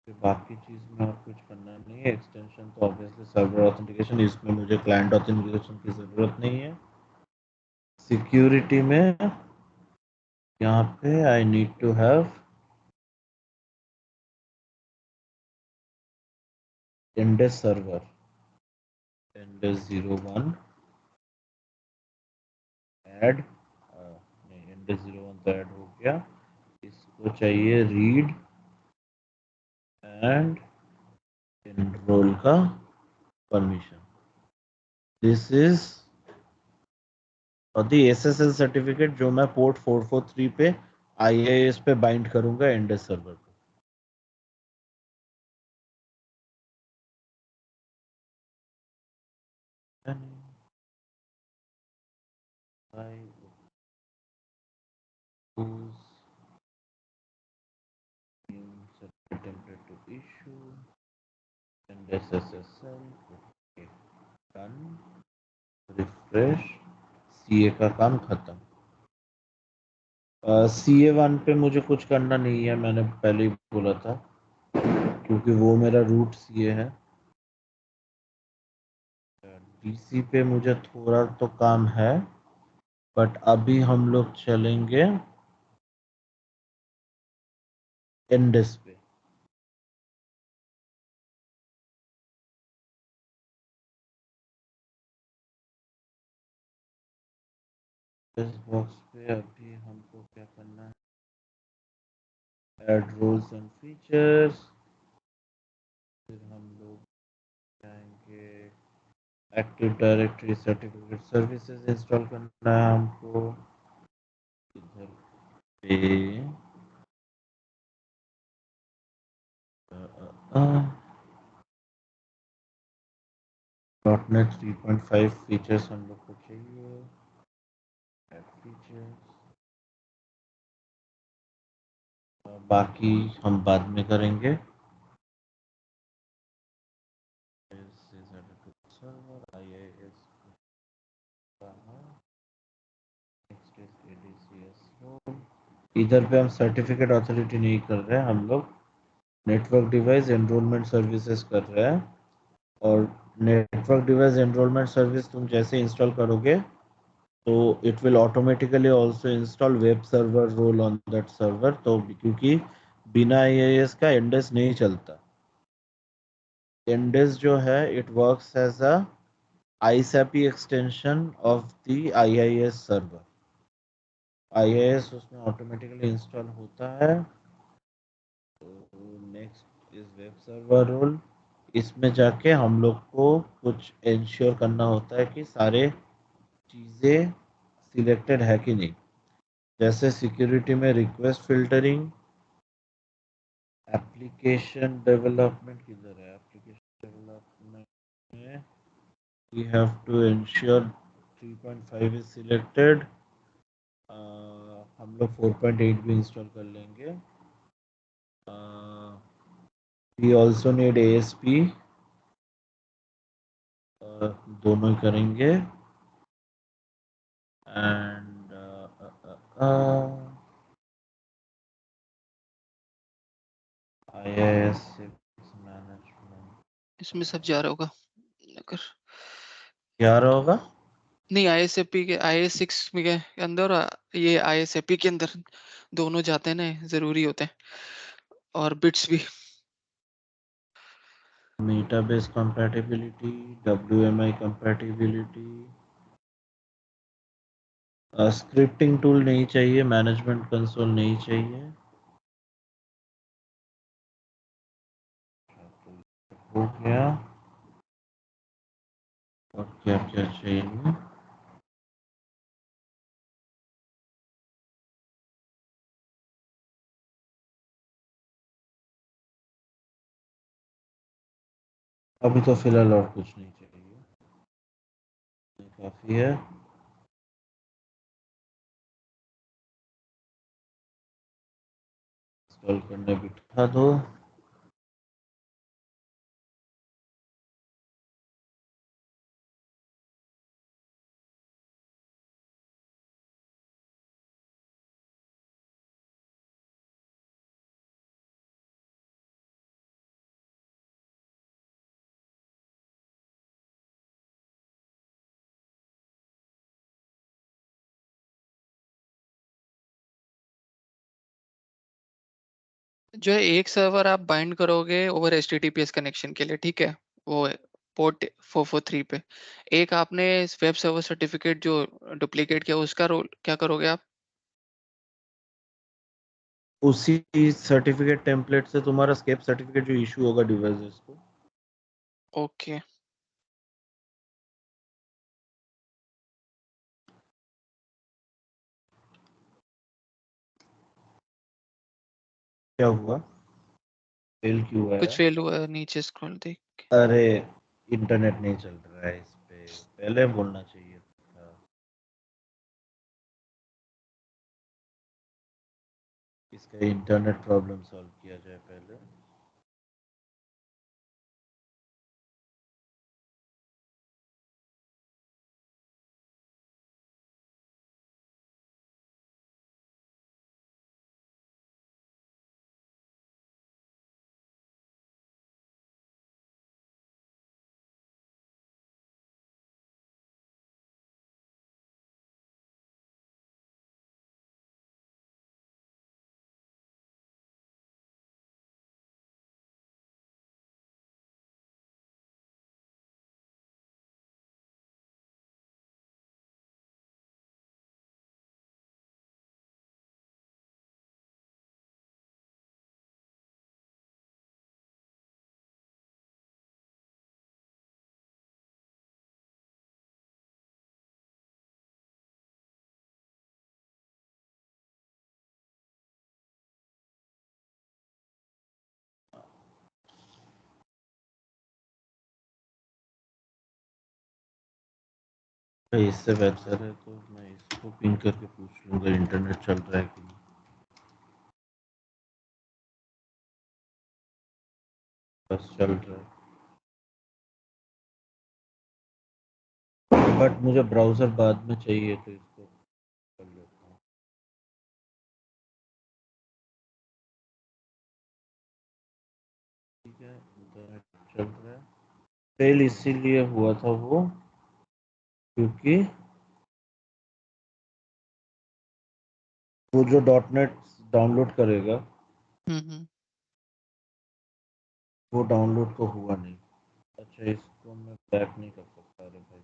[SPEAKER 1] फिर बाकी चीज़ में और कुछ करना नहीं है। एक्सटेंशन तो ऑब्वियसली सर्वर ऑथेंटिकेशन, इसमें मुझे क्लाइंट ऑथेंटिकेशन की ज़रूरत नहीं है। सिक्योरिटी में यहाँ पे I need to have NDES server, NDES 01 add, नहीं इंडेस 01 तो ऐड हो गया। इसको चाहिए रीड एंड एनरोल का परमिशन। दिस इज और दी SSL सर्टिफिकेट जो मैं पोर्ट 443 पे IIS पे बाइंड करूंगा इंडेस सर्वर को। Template to issue and SSL, okay, done, refresh, CA का काम खत्म। CA1 पे मुझे कुछ करना नहीं है, मैंने पहले ही बोला था, क्योंकि वो मेरा रूट CA है। DC पे मुझे थोड़ा तो काम है, बट अभी हम लोग चलेंगे इंडेस पे। इस बॉक्स पे अभी हमको क्या करना है, ऐड रोल्स एंड फीचर्स। फिर हम लोग जाएंगे active directory certificate services install करना है हमको। इधर पे .NET 3.5 फीचर्स हम लोग को चाहिए, ऐड फीचर्स। बाकी हम बाद में करेंगे। सर्वर IIS इधर पे हम सर्टिफिकेट ऑथोरिटी नहीं कर रहे हैं, हम लोग नेटवर्क डिवाइस एनरोलमेंट सर्विसेज कर रहे हैं। और नेटवर्क डिवाइस एनरोलमेंट सर्विस तुम जैसे इंस्टॉल करोगे तो it will automatically also install web server roll on that server. तो क्योंकि बिना IIS का इंडेस नहीं चलता। इंडेस जो है it works as a ISAPI extension of the IIS server. IIS उसमें ऑटोमेटिकली इंस्टॉल होता है। Next is web server role. इसमें जाके हम लोग को कुछ इंश्योर करना होता है कि सारे चीज़ें सिलेक्टेड है कि नहीं। जैसे सिक्योरिटी में रिक्वेस्ट फिल्टरिंग, एप्लीकेशन डेवलपमेंट किधर है, एप्लीकेशन डेवलपमेंट में we have to ensure 3.5 is selected. हम लोग 4.8 भी इंस्टॉल कर लेंगे। वी ऑल्सो नीड ASP, दोनों करेंगे। and IIS 6 management
[SPEAKER 2] इसमें सब जा रहा होगा अगर
[SPEAKER 1] क्या होगा?
[SPEAKER 2] नहीं ISFP के IS6 में के अंदर और ये ISFP के अंदर दोनों जाते हैं ना, जरूरी होते हैं, और बिट्स भी।
[SPEAKER 1] database compatibility, WMI compatibility, scripting tool नहीं चाहिए, मैनेजमेंट कंसोल नहीं चाहिए, हो गया। और क्या क्या चाहिए? अभी तो फिलहाल और कुछ नहीं चाहिए, काफी है। इंस्टॉल करने बिठा दो।
[SPEAKER 2] जो है एक सर्वर आप बाइंड करोगे ओवर HTTPS कनेक्शन के लिए, ठीक है, वो पोर्ट 443 पे। एक आपने वेब सर्वर सर्टिफिकेट जो डुप्लीकेट किया, उसका रोल क्या करोगे आप?
[SPEAKER 1] उसी सर्टिफिकेट टेम्पलेट से तुम्हारा स्केप सर्टिफिकेट जो इशू होगा डिवाइसेस को,
[SPEAKER 2] ओके।
[SPEAKER 1] क्या हुआ? फेल क्यों हुआ
[SPEAKER 2] कुछ
[SPEAKER 1] है?
[SPEAKER 2] फेल हुआ है, नीचे स्क्रॉल देख।
[SPEAKER 1] अरे इंटरनेट नहीं चल रहा है इस पे, पहले बोलना चाहिए था। इसका इंटरनेट प्रॉब्लम सॉल्व किया जाए पहले। भाई इससे बेहतर है तो मैं इसको पिंग करके पूछ लूंगा इंटरनेट चल रहा है कि नहीं। बस चल रहा है, बट मुझे ब्राउजर बाद में चाहिए तो इसको कर लेता हूँ। ठीक है, इंटरनेट चल रहा है। फेल इसीलिए हुआ था वो, क्योंकि वो जो डॉट नेट डाउनलोड करेगा
[SPEAKER 2] हम्म।
[SPEAKER 1] वो डाउनलोड तो हुआ नहीं। अच्छा इसको मैं बैक नहीं कर सकता, अरे भाई।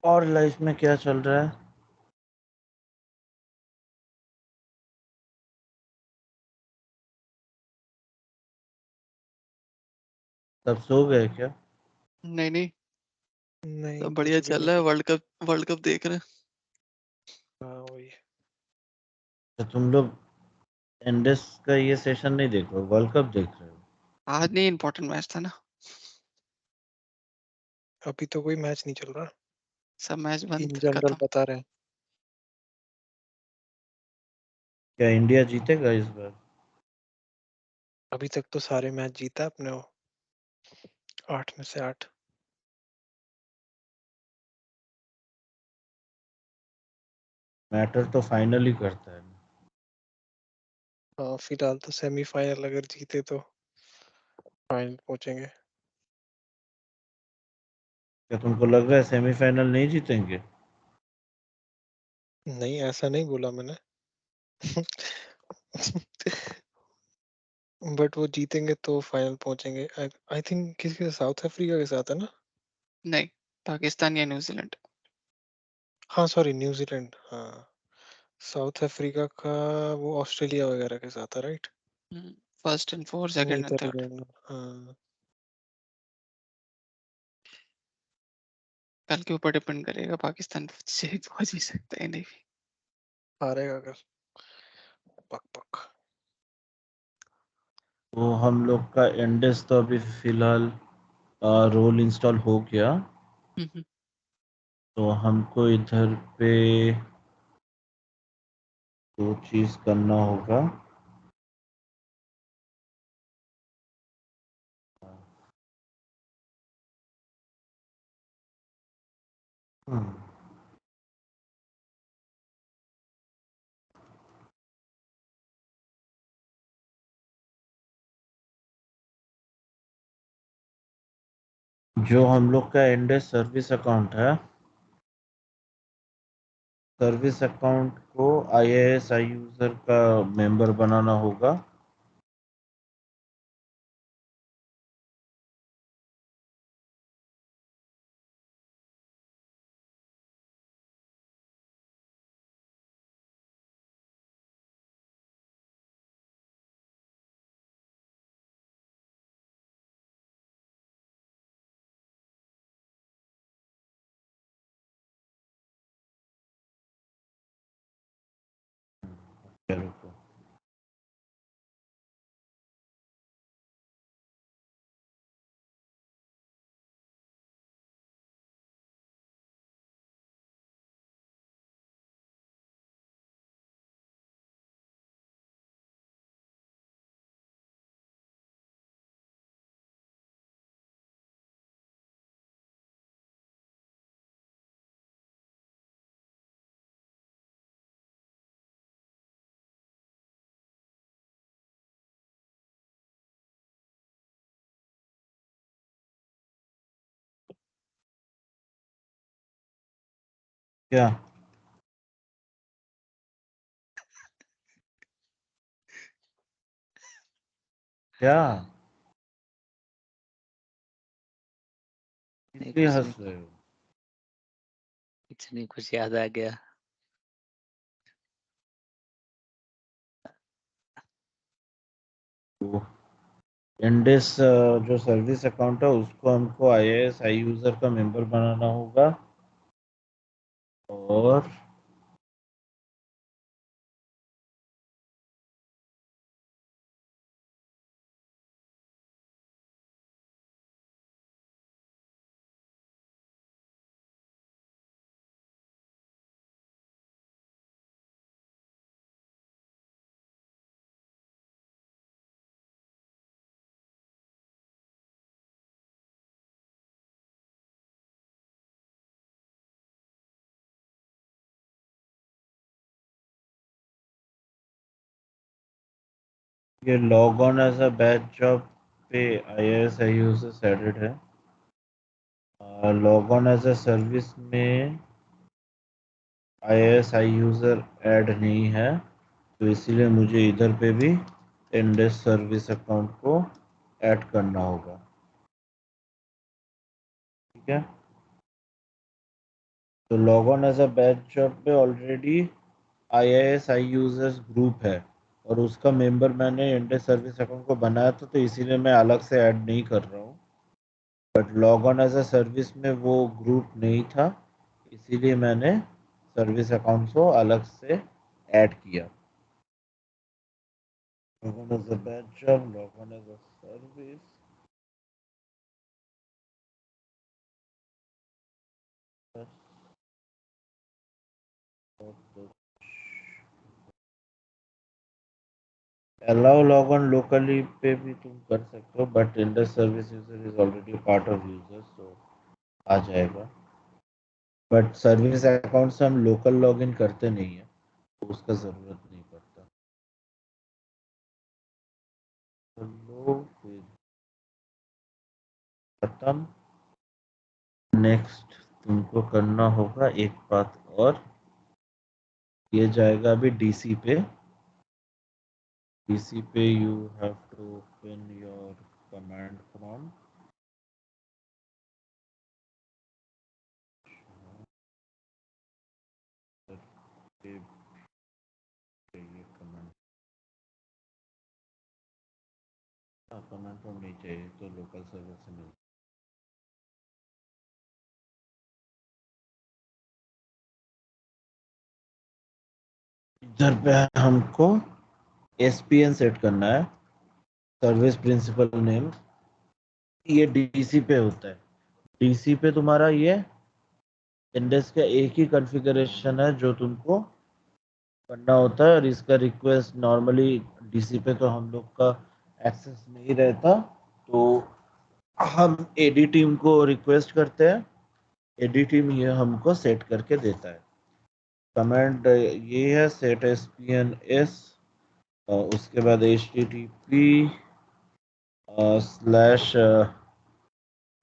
[SPEAKER 1] और लाइफ में क्या चल रहा है? सब सो गए क्या?
[SPEAKER 2] नहीं नहीं,
[SPEAKER 4] नहीं
[SPEAKER 2] सब
[SPEAKER 4] तो
[SPEAKER 2] बढ़िया
[SPEAKER 4] सुबह
[SPEAKER 2] चल
[SPEAKER 4] नहीं
[SPEAKER 2] रहा है।
[SPEAKER 4] थी।
[SPEAKER 2] वर्ल्ड कप देख रहे हैं।
[SPEAKER 4] हाँ वही।
[SPEAKER 1] तो तुम लोग एंडेस का ये सेशन नहीं देख रहे हो, वर्ल्ड कप देख रहे हो?
[SPEAKER 2] आज नहीं, इम्पोर्टेंट मैच था ना।
[SPEAKER 4] अभी तो कोई मैच नहीं चल रहा,
[SPEAKER 2] सब मैच
[SPEAKER 4] इन
[SPEAKER 2] बंद
[SPEAKER 4] जनरल
[SPEAKER 2] खत्म।
[SPEAKER 4] बता रहे हैं।
[SPEAKER 1] क्या इंडिया जीतेगा इस बार?
[SPEAKER 4] अभी तक तो सारे मैच जीता है अपने वो, 8 में से 8।
[SPEAKER 1] मैटर तो फाइनल ही करता है।
[SPEAKER 4] हाँ फिलहाल तो सेमीफाइनल अगर जीते तो फाइनल पहुंचेंगे।
[SPEAKER 1] क्या तुमको लग रहा है सेमीफाइनल नहीं जीतेंगे?
[SPEAKER 4] नहीं ऐसा नहीं बोला मैंने। बट वो जीतेंगे तो फाइनल पहुंचेंगे। आई थिंक किसके साथ, साउथ अफ्रीका के साथ है ना?
[SPEAKER 2] नहीं, पाकिस्तान या न्यूजीलैंड।
[SPEAKER 4] हाँ सॉरी न्यूजीलैंड, हाँ। साउथ अफ्रीका का वो ऑस्ट्रेलिया वगैरह के साथ है right?
[SPEAKER 2] First and four, second and third.
[SPEAKER 4] Netherlands, हाँ।
[SPEAKER 2] कल के ऊपर डिपेंड करेगा, पाकिस्तान से पहुंच ही सकता है नहीं।
[SPEAKER 4] हारेगा कल, पक पक।
[SPEAKER 1] तो हम लोग का एंडेस तो अभी फिलहाल रोल इंस्टॉल हो गया।
[SPEAKER 2] हम्म,
[SPEAKER 1] तो हमको इधर पे दो चीज करना होगा। हम्म, जो हम लोग का एंडेस सर्विस अकाउंट है, सर्विस अकाउंट को IISI यूजर का मेंबर बनाना होगा। क्या रुको, क्या क्या
[SPEAKER 3] नहीं
[SPEAKER 1] इसलिए
[SPEAKER 3] कुछ नहीं,
[SPEAKER 1] हंस रहे हो?
[SPEAKER 3] कुछ नहीं, कुछ याद आ गया।
[SPEAKER 1] तो एंडेस जो सर्विस अकाउंट है उसको हमको IISI यूजर का मेंबर बनाना होगा। और ये log on as a batch job पे IISI यूजर्स एडेड है। Log on as a service में IISI यूजर ऐड नहीं है, तो इसीलिए मुझे इधर पे भी एंडेस सर्विस अकाउंट को ऐड करना होगा। ठीक है। तो log on as a batch job पे ऑलरेडी IIS यूजर्स ग्रुप है और उसका मेंबर मैंने इंडेक्स सर्विस अकाउंट को बनाया था, तो इसीलिए मैं अलग से ऐड नहीं कर रहा हूँ। But log on as a service में वो ग्रुप नहीं था, इसीलिए मैंने सर्विस अकाउंट को अलग से ऐड किया। Log on as a batch job, log on as a service. Allow log on locally पे भी तुम कर सकते हो, but NDES service user is already part of user, तो आ जाएगा। बट सर्विस अकाउंट से हम लोकल लॉगिन करते नहीं है, तो उसका ज़रूरत नहीं पड़ता। चलो फिर खत्म। नेक्स्ट तुमको करना होगा एक बात और, ये जाएगा अभी डीसी पे। डीसी पे you have to open your command prompt. ये कमांड कमांड प्रॉम्प्ट नहीं चाहिए तो लोकल सर्वर से मिल। इधर पे हमको SPN सेट करना है, सर्विस प्रिंसिपल नेम। ये डीसी पे होता है। डीसी पे तुम्हारा ये इंडेक्स का एक ही कॉन्फ़िगरेशन है जो तुमको करना होता है, और इसका रिक्वेस्ट नॉर्मली डीसी पे तो हम लोग का एक्सेस नहीं रहता, तो हम एडी टीम को रिक्वेस्ट करते हैं। एडी टीम ये हमको सेट करके देता है। कमांड ये है सेट SPNS, उसके बाद HTTP स्लैश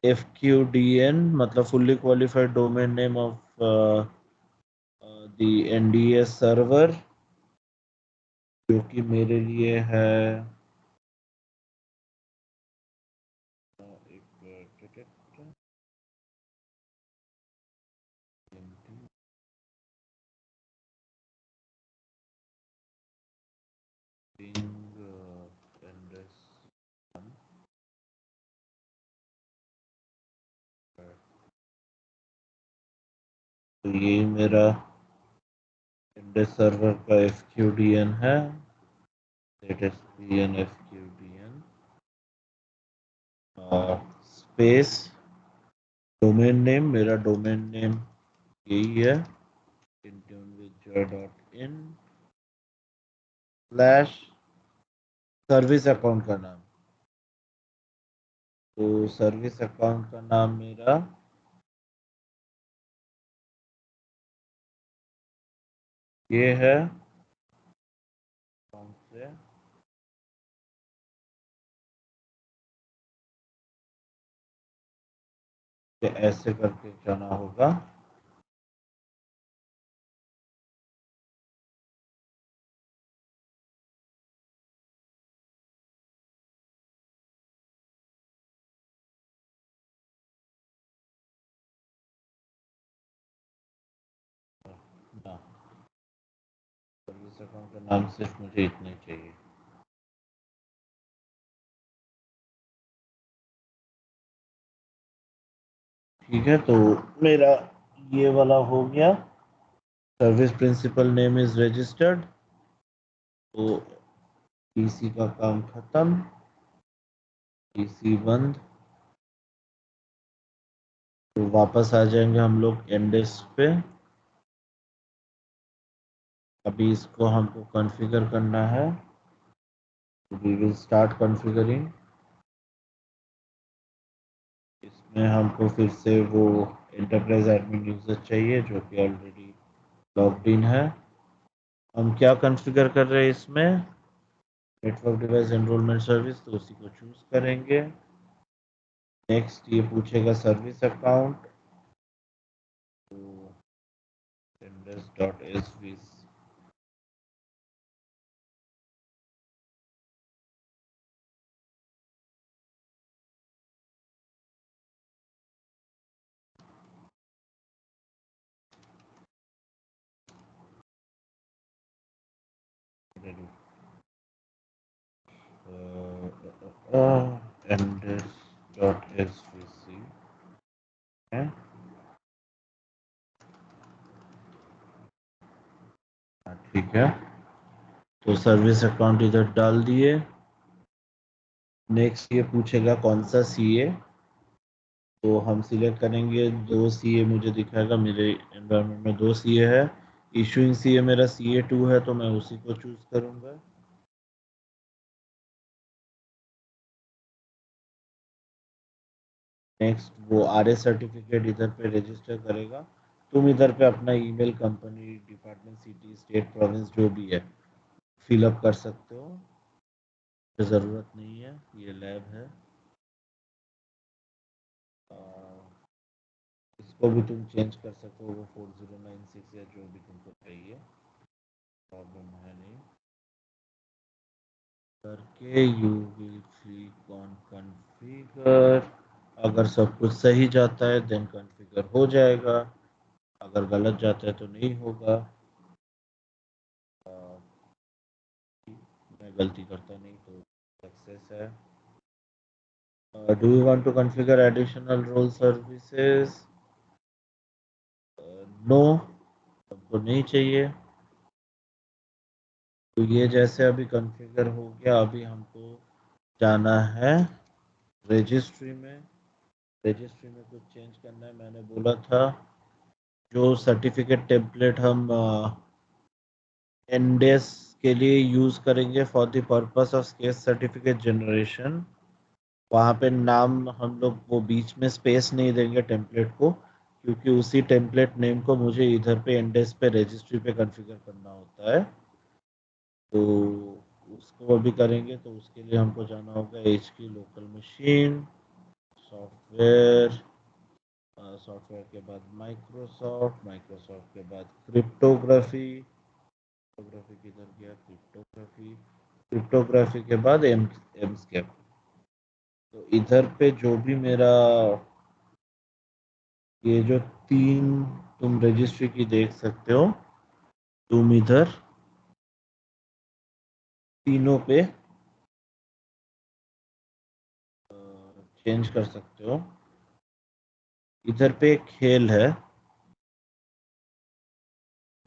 [SPEAKER 1] FQDN, मतलब fully qualified domain name of the NDS server, जो कि मेरे लिए है एक तो ये मेरा इंडेक्स सर्वर का FQDN है, SPN FQDN space domain name. मेरा डोमेन नेम यही है, intuneWithJoy.in स्लैश सर्विस अकाउंट का नाम। तो सर्विस अकाउंट का नाम मेरा ये है, अकाउंट से ऐसे करके जाना होगा। ना, सर्विस अकाउंट का नाम सिर्फ मुझे इतना ही चाहिए। ठीक है, तो मेरा ये वाला हो गया। Service principal name is registered, तो डीसी का काम खत्म, डीसी बंद। तो वापस आ जाएंगे हम लोग एंडेस्क पे। अभी इसको हमको कॉन्फ़िगर करना है, वी विल स्टार्ट कॉन्फ़िगरिंग। इसमें हमको फिर से वो एंटरप्राइज एडमिन यूजर चाहिए जो कि ऑलरेडी लॉग्ड इन है। हम क्या कॉन्फ़िगर कर रहे हैं इसमें, नेटवर्क डिवाइस एनरोलमेंट सर्विस, तो उसी को चूज करेंगे। नेक्स्ट ये पूछेगा सर्विस अकाउंट, तो index.sv ready. ndes.svc है, ठीक है। तो सर्विस अकाउंट इधर डाल दिए। नेक्स्ट ये पूछेगा कौन सा सीए, तो हम सिलेक्ट करेंगे। 2 सीए मुझे दिखाएगा, मेरे एनवायरनमेंट में 2 सीए है। इशूइंग सीए मेरा CA2 है, तो मैं उसी को चूज करूंगा। नेक्स्ट वो RA सर्टिफिकेट इधर पे रजिस्टर करेगा। तुम इधर पे अपना email, company, department, city, state, province जो भी है फिलअप कर सकते हो, ज़रूरत नहीं है, ये लैब है। इसको भी तुम चेंज कर सकते हो, वो 4096 या जो भी तुमको चाहिए, प्रॉब्लम है नहीं। करके you will click on configure. अगर सब कुछ सही जाता है देन कॉन्फ़िगर हो जाएगा, अगर गलत जाता है तो नहीं होगा। मैं गलती करता नहीं तो सक्सेस है। Do you want to configure additional role services? No, सबको नहीं चाहिए। तो ये जैसे अभी कॉन्फ़िगर हो गया, अभी हमको जाना है रजिस्ट्री में। रजिस्ट्री में कुछ चेंज करना है। मैंने बोला था जो सर्टिफिकेट टेम्पलेट हम एनडेस के लिए यूज़ करेंगे for the purpose of case certificate generation, वहाँ पे नाम हम लोग वो बीच में स्पेस नहीं देंगे टेम्पलेट को, क्योंकि उसी टेम्पलेट नेम को मुझे इधर पे एनडेस पे रजिस्ट्री पे कॉन्फ़िगर करना होता है। तो उसको अभी करेंगे, तो उसके लिए हमको जाना होगा HP local machine, software, software के बाद माइक्रोसॉफ्ट, माइक्रोसॉफ्ट के बाद क्रिप्टोग्राफी, क्रिप्टोग्राफी किधर गया, क्रिप्टोग्राफी, क्रिप्टोग्राफी के बाद एमस्केप। तो इधर पे जो भी मेरा ये जो 3 तुम रजिस्ट्री की देख सकते हो, तुम इधर तीनों पे चेंज कर सकते हो। इधर पे एक खेल है,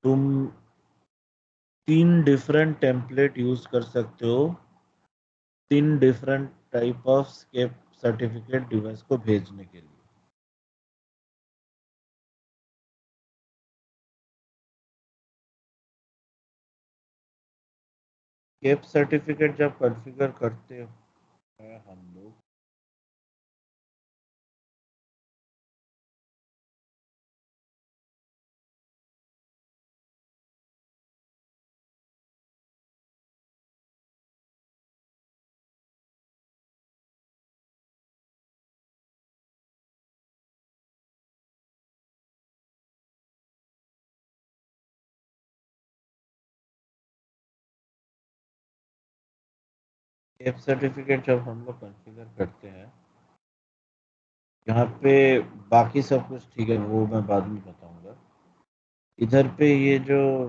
[SPEAKER 1] तुम 3 डिफरेंट टेम्पलेट यूज कर सकते हो 3 different type of SCEP certificate device को भेजने के लिए। स्केप सर्टिफिकेट जब कॉन्फ़िगर करते हैं हम लोग, स्केप सर्टिफिकेट जब हम लोग कॉन्फ़िगर करते हैं, यहाँ पे बाकी सब कुछ ठीक है, वो मैं बाद में बताऊंगा। इधर पे ये जो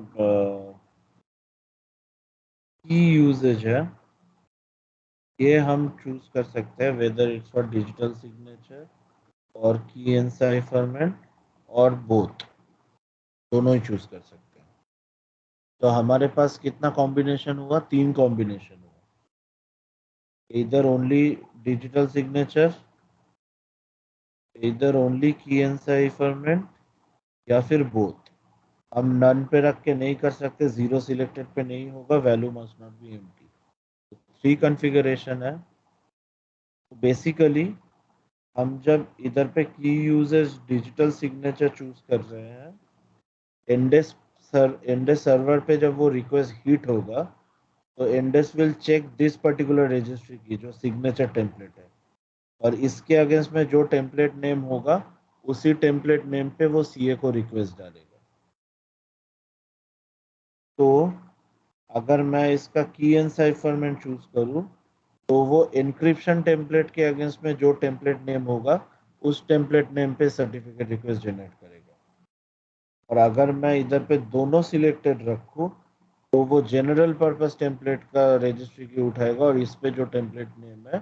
[SPEAKER 1] की यूजेज है, ये हम चूज कर सकते हैं whether it's for digital signature और की एनसाइफरमेंट और बोथ, दोनों ही चूज कर सकते हैं। तो हमारे पास कितना कॉम्बिनेशन हुआ? 3 कॉम्बिनेशन हुआ, इधर ओनली डिजिटल सिग्नेचर, इधर ओनली की एनसाइफरमेंट, या फिर बोथ। हम नन पे रख के नहीं कर सकते, 0 सिलेक्टेड पे नहीं होगा, value must not be empty. 3 configuration है। बेसिकली हम जब इधर पे की यूजेज डिजिटल सिग्नेचर चूज कर रहे हैं, एंडेस सर्वर पे जब वो रिक्वेस्ट हिट होगा, तो NDES will check this particular registry key जो सिग्नेचर टेम्पलेट है, और इसके अगेंस्ट में जो टेम्पलेट नेम होगा उसी टेम्पलेट नेम पे वो सीए को रिक्वेस्ट डालेगा। तो अगर मैं इसका की एनसाइफरमेंट चूज करूं, तो वो एन्क्रिप्शन टेम्पलेट के अगेंस्ट में जो टेम्पलेट नेम होगा उस टेम्पलेट नेम पे सर्टिफिकेट रिक्वेस्ट जनरेट करेगा। और अगर मैं इधर पे दोनों सिलेक्टेड रखूं, तो वो जनरल पर्पस टेम्पलेट का रजिस्ट्री की उठाएगा और इस पे जो टेम्पलेट नेम है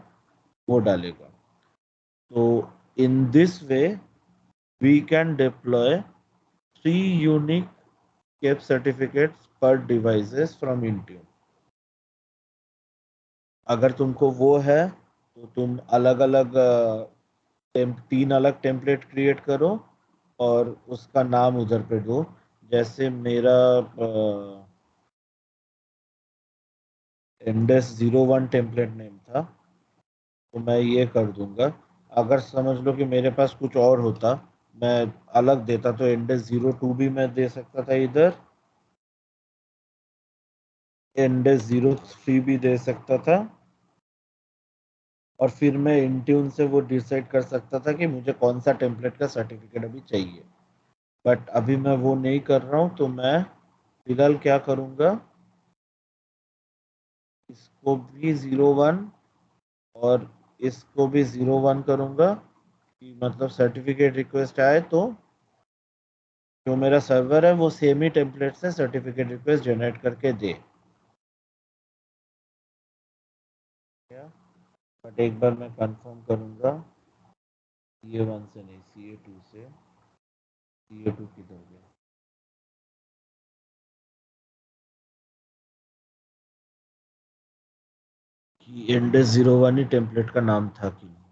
[SPEAKER 1] वो डालेगा. तो in this way we can deploy 3 unique CAP certificates per devices from Intune. अगर तुमको वो है तो तुम अलग अलग 3 अलग टेम्पलेट क्रिएट करो और उसका नाम उधर पे दो. जैसे मेरा इंडेस 01 टेम्पलेट नेम था तो मैं ये कर दूंगा. अगर समझ लो कि मेरे पास कुछ और होता, मैं अलग देता तो इंडेस 02 भी मैं दे सकता था इधर, इंडेस 03 भी दे सकता था और फिर मैं इंट्यून से वो डिसाइड कर सकता था कि मुझे कौन सा टेम्पलेट का सर्टिफिकेट अभी चाहिए. बट अभी मैं वो नहीं कर रहा हूँ तो मैं फिलहाल क्या करूँगा, इसको भी 01 और इसको भी 01 करूँगा कि मतलब सर्टिफिकेट रिक्वेस्ट आए तो जो मेरा सर्वर है वो सेम ही टेम्पलेट से सर्टिफिकेट रिक्वेस्ट जनरेट करके दे. बट एक बार मैं कंफर्म करूँगा, CA1 से नहीं, CA2 से. CA2 किधर गया? कि इंडेस 01 ही टेम्पलेट का नाम था कि नहीं.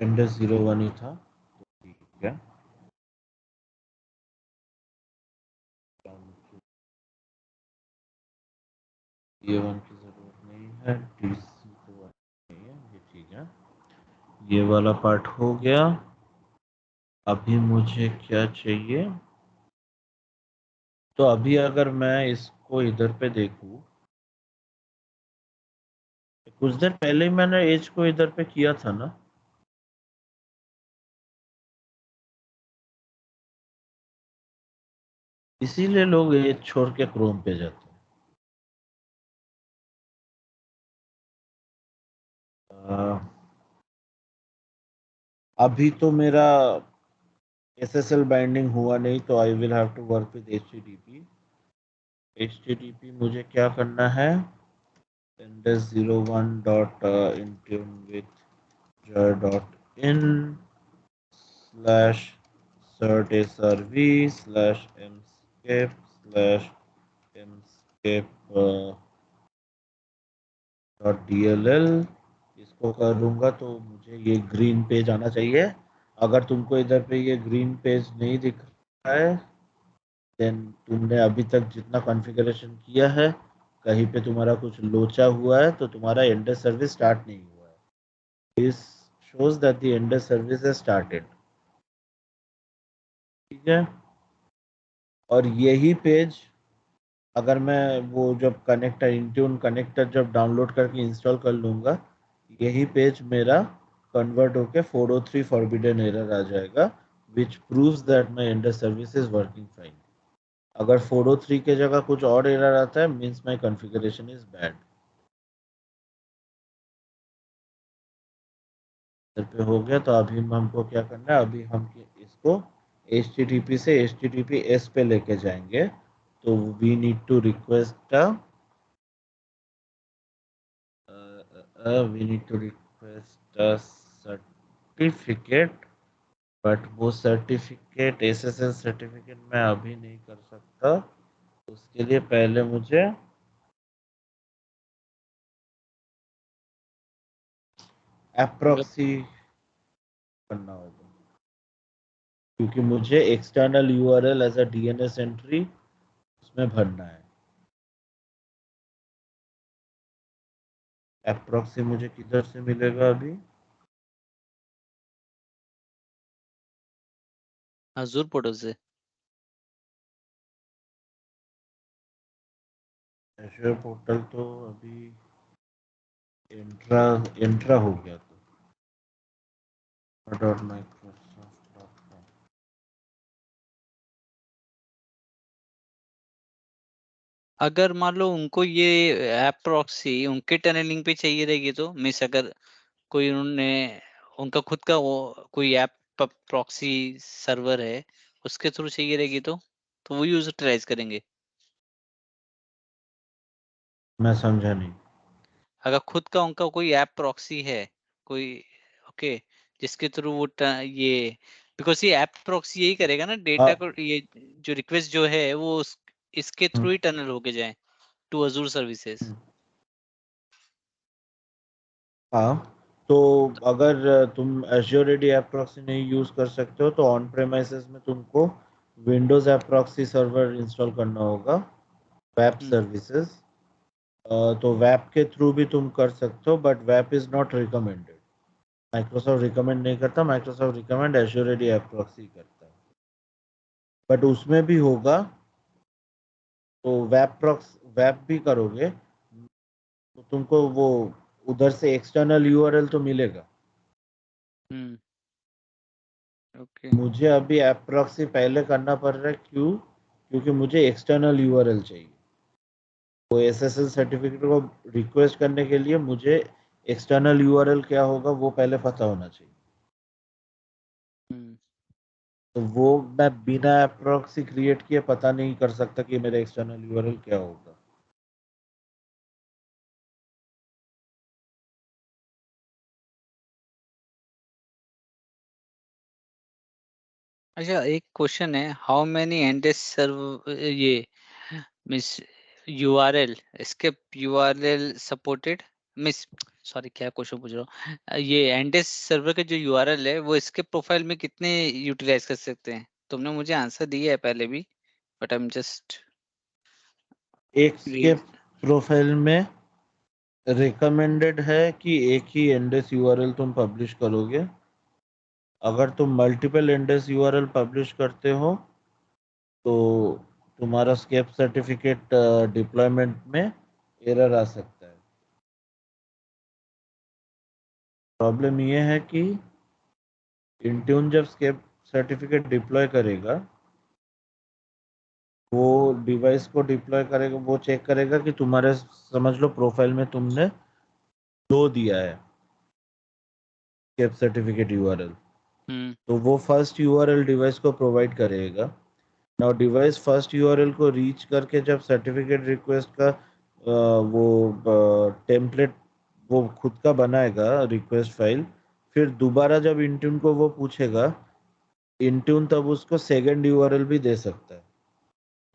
[SPEAKER 1] इंडेस 01 ही था. ठीक है, A1 की जरूरत नहीं है, DC तो नहीं है, ये ठीक है. ये वाला पार्ट हो गया. अभी मुझे क्या चाहिए, तो अभी अगर मैं इसको इधर पे देखूं, कुछ देर पहले ही मैंने एज को इधर पे किया था ना. इसीलिए लोग एज छोड़ के क्रोम पे जाते हैं. अभी तो मेरा SSL बाइंडिंग हुआ नहीं तो I will have to work with HTTP. HTTP मुझे क्या करना है, index 01 dot intune with jar dot in slash cert srv slash mscape slash mscape dot dll. इसको करूँगा तो मुझे ये ग्रीन पेज आना चाहिए. अगर तुमको इधर पे ये ग्रीन पेज नहीं दिख रहा है देन तुमने अभी तक जितना कॉन्फ़िगरेशन किया है कहीं पे तुम्हारा कुछ लोचा हुआ है तो तुम्हारा एंडर सर्विस स्टार्ट नहीं हुआ है. This shows that the ender service has started. ठीक है, और यही पेज अगर मैं वो जब कनेक्टर इंट्यून कनेक्टर जब डाउनलोड करके इंस्टॉल कर लूँगा, यही पेज मेरा कन्वर्ट होके 403 फॉरबिडन एरर आ जाएगा which proves that my NDES service is working fine. अगर 403 के जगह कुछ और एरर आता है means my configuration is bad. पे हो गया. तो अभी हमको क्या करना है, अभी हम इसको HTTP से HTTPS पे लेके जाएंगे. तो we need to request certificate. But वो सर्टिफिकेट SSL सर्टिफिकेट मैं अभी नहीं कर सकता. उसके लिए पहले मुझे अप्रॉक्सी करना होगा क्योंकि मुझे external URL as a DNS entry उसमें भरना है. अप्रॉक्सी मुझे किधर से मिलेगा अभी,
[SPEAKER 3] अजूर पोर्टल से.
[SPEAKER 1] एश्योर पोर्टल तो अभी इंट्रा इंट्रा हो गया तो .microsoft.com।
[SPEAKER 3] अगर मान लो उनको ये ऐप प्रॉक्सी उनके टनलिंग पे चाहिए रहेगी तो मिस अगर कोई उन्होंने उनका खुद का वो कोई ऐप प्रॉक्सी सर्वर है उसके थ्रू चाहिए रहेगी तो वो यूटिलाइज करेंगे।
[SPEAKER 1] मैं समझा नहीं।
[SPEAKER 3] अगर खुद का उनका कोई ऐप प्रॉक्सी है कोई ओके जिसके थ्रू वो ये बिकॉज ये ऐप प्रॉक्सी यही करेगा ना डेटा
[SPEAKER 1] हाँ
[SPEAKER 3] को ये जो रिक्वेस्ट जो है वो इसके थ्रू ही टनल होके जाए टू अजूर सर्विसेज।
[SPEAKER 1] हाँ, तो अगर तुम Azure AD ऐप प्रॉक्सी नहीं यूज कर सकते हो तो ऑन प्रेमाइसेस में तुमको Windows app proxy server install करना होगा, वेब सर्विसेज। तो वेब के थ्रू भी तुम कर सकते हो, but web is not recommended. Microsoft recommend नहीं करता, Microsoft recommend Azure AD app proxy करता है। बट उसमें भी होगा तो वेब भी करोगे तो तुमको वो उधर से एक्सटर्नल यूआरएल तो मिलेगा।
[SPEAKER 3] ओके
[SPEAKER 1] मुझे अभी ऐप प्रॉक्सी पहले करना पड़ रहा है, क्यों? क्योंकि मुझे एक्सटर्नल यूआरएल चाहिए। वो एसएसएल सर्टिफिकेट को रिक्वेस्ट करने के लिए मुझे एक्सटर्नल यूआरएल क्या होगा वो पहले पता होना चाहिए। तो वो मैं बिना ऐप प्रॉक्सी क्रिएट किए पता नहीं कर सकता कि मेरा एक्सटर्नल यूआरएल क्या होगा।
[SPEAKER 3] अच्छा एक क्वेश्चन है हाउ मेनी एंडेस सर्व ये मिस यूआरएल इसके यूआरएल सपोर्टेड मिस सॉरी क्या क्वेश्चन पूछ रहा हूँ ये एंडेस सर्वर के जो यूआरएल है वो इसके प्रोफाइल में कितने यूटिलाइज कर सकते हैं तुमने मुझे आंसर दिया है पहले भी बट आई एम जस्ट
[SPEAKER 1] एक के प्रोफाइल में रिकमेंडेड है कि एक ही एंडेस यूआरएल तुम पब्लिश करोगे। अगर तुम मल्टीपल एंडेस यूआरएल पब्लिश करते हो तो तुम्हारा स्केप सर्टिफिकेट डिप्लॉयमेंट में एरर आ सकता है। प्रॉब्लम ये है कि इंट्यून जब स्केप सर्टिफिकेट डिप्लॉय करेगा, वो डिवाइस को डिप्लॉय करेगा, वो चेक करेगा कि तुम्हारे समझ लो प्रोफाइल में तुमने दो दिया है स्केप सर्टिफिकेट यूआरएल, तो वो फर्स्ट यूआरएल डिवाइस को प्रोवाइड करेगा। नाउ डिवाइस फर्स्ट यूआरएल को रीच करके जब सर्टिफिकेट रिक्वेस्ट का वो टेम्पलेट वो खुद का बनाएगा रिक्वेस्ट फाइल, फिर दोबारा जब इंट्यून को वो पूछेगा, इंट्यून तब उसको सेकंड यूआरएल भी दे सकता है।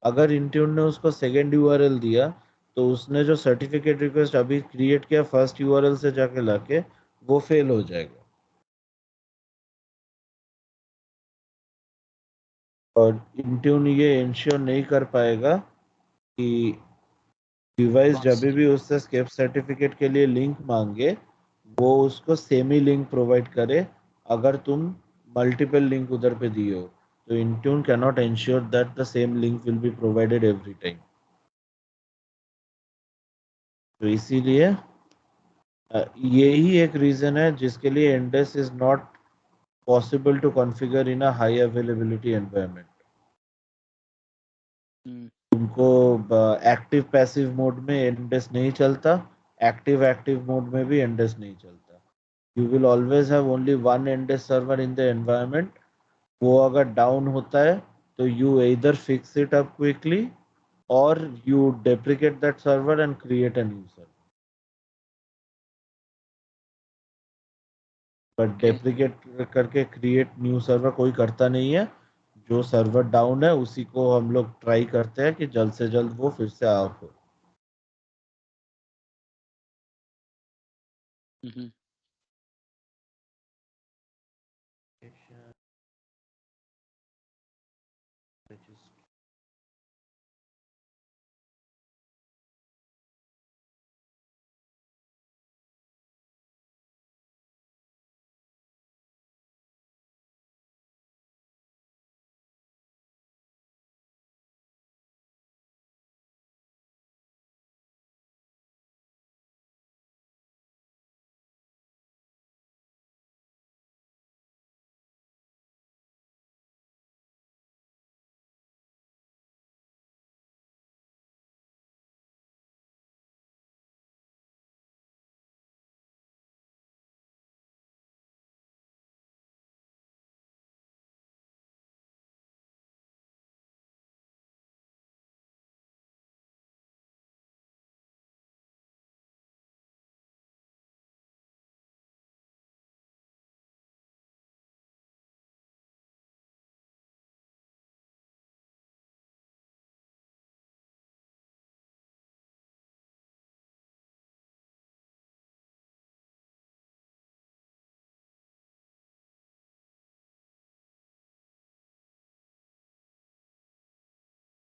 [SPEAKER 1] अगर इंट्यून ने उसको सेकंड यूआरएल दिया तो उसने जो सर्टिफिकेट रिक्वेस्ट अभी क्रिएट किया फर्स्ट यूआरएल से जाके लाके वो फेल हो जाएगा। और इंट्यून ये इंश्योर नहीं कर पाएगा कि डिवाइस
[SPEAKER 3] कौन
[SPEAKER 1] जब
[SPEAKER 3] सी
[SPEAKER 1] भी उससे स्केप सर्टिफिकेट के लिए लिंक मांगे वो उसको सेम ही लिंक प्रोवाइड करे। अगर तुम मल्टीपल लिंक उधर पे दिए हो तो Intune cannot ensure that the same link will be provided every time. तो इसीलिए यही एक रीजन है जिसके लिए NDES is not possible to configure in a high availability environment. तुमको एक्टिव पैसिव मोड में एंडेस नहीं चलता, एक्टिव एक्टिव मोड में भी एंडेस नहीं चलता। You will always have only one NDES server in the environment. वो अगर डाउन होता है तो you either fix it up quickly और you deprecate that server and create a new server. But
[SPEAKER 3] okay
[SPEAKER 1] deprecate करके create new server कोई करता नहीं है। जो सर्वर डाउन है उसी को हम लोग ट्राई करते हैं कि जल्द से जल्द वो फिर से ऑफ हो।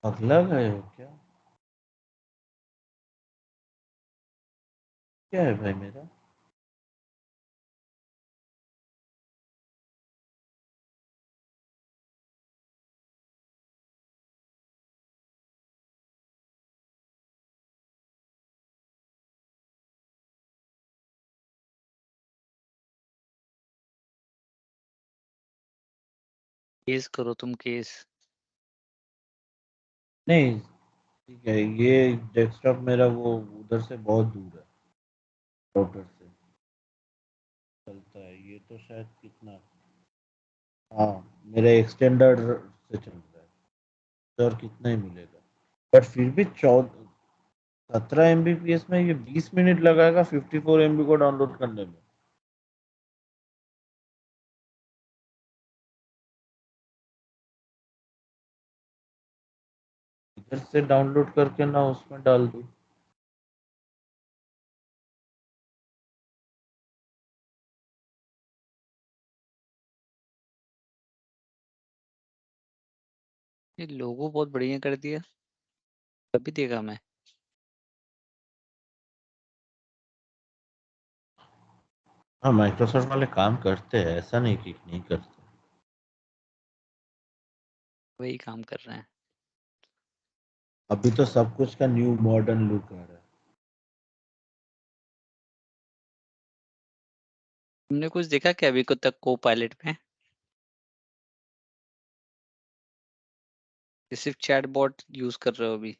[SPEAKER 1] पगला गए हो क्या? क्या है भाई मेरा?
[SPEAKER 3] केस करो तुम, केस।
[SPEAKER 1] नहीं, ठीक है, ये डेस्कटॉप मेरा वो उधर से बहुत दूर है, राउटर से चलता है ये तो शायद कितना। हाँ, मेरा एक्सटेंडर से चल रहा है, तो और कितना ही मिलेगा। बट फिर भी 17 Mbps में ये 20 मिनट लगाएगा 54 MB को डाउनलोड करने में। इधर से डाउनलोड करके ना उसमें डाल दूँ।
[SPEAKER 3] ये लोगो बहुत बढ़िया कर दिया, कभी देखा मैं।
[SPEAKER 1] हाँ, माइक्रोसॉफ्ट वाले काम करते हैं, ऐसा नहीं कि नहीं करते।
[SPEAKER 3] वही काम कर रहे हैं।
[SPEAKER 1] अभी तो सब कुछ का न्यू मॉडर्न लुक आ रहा है।
[SPEAKER 3] तुमने कुछ देखा क्या अभी को तक को पायलट में? ये सिर्फ चैट बॉट यूज कर रहे हो अभी?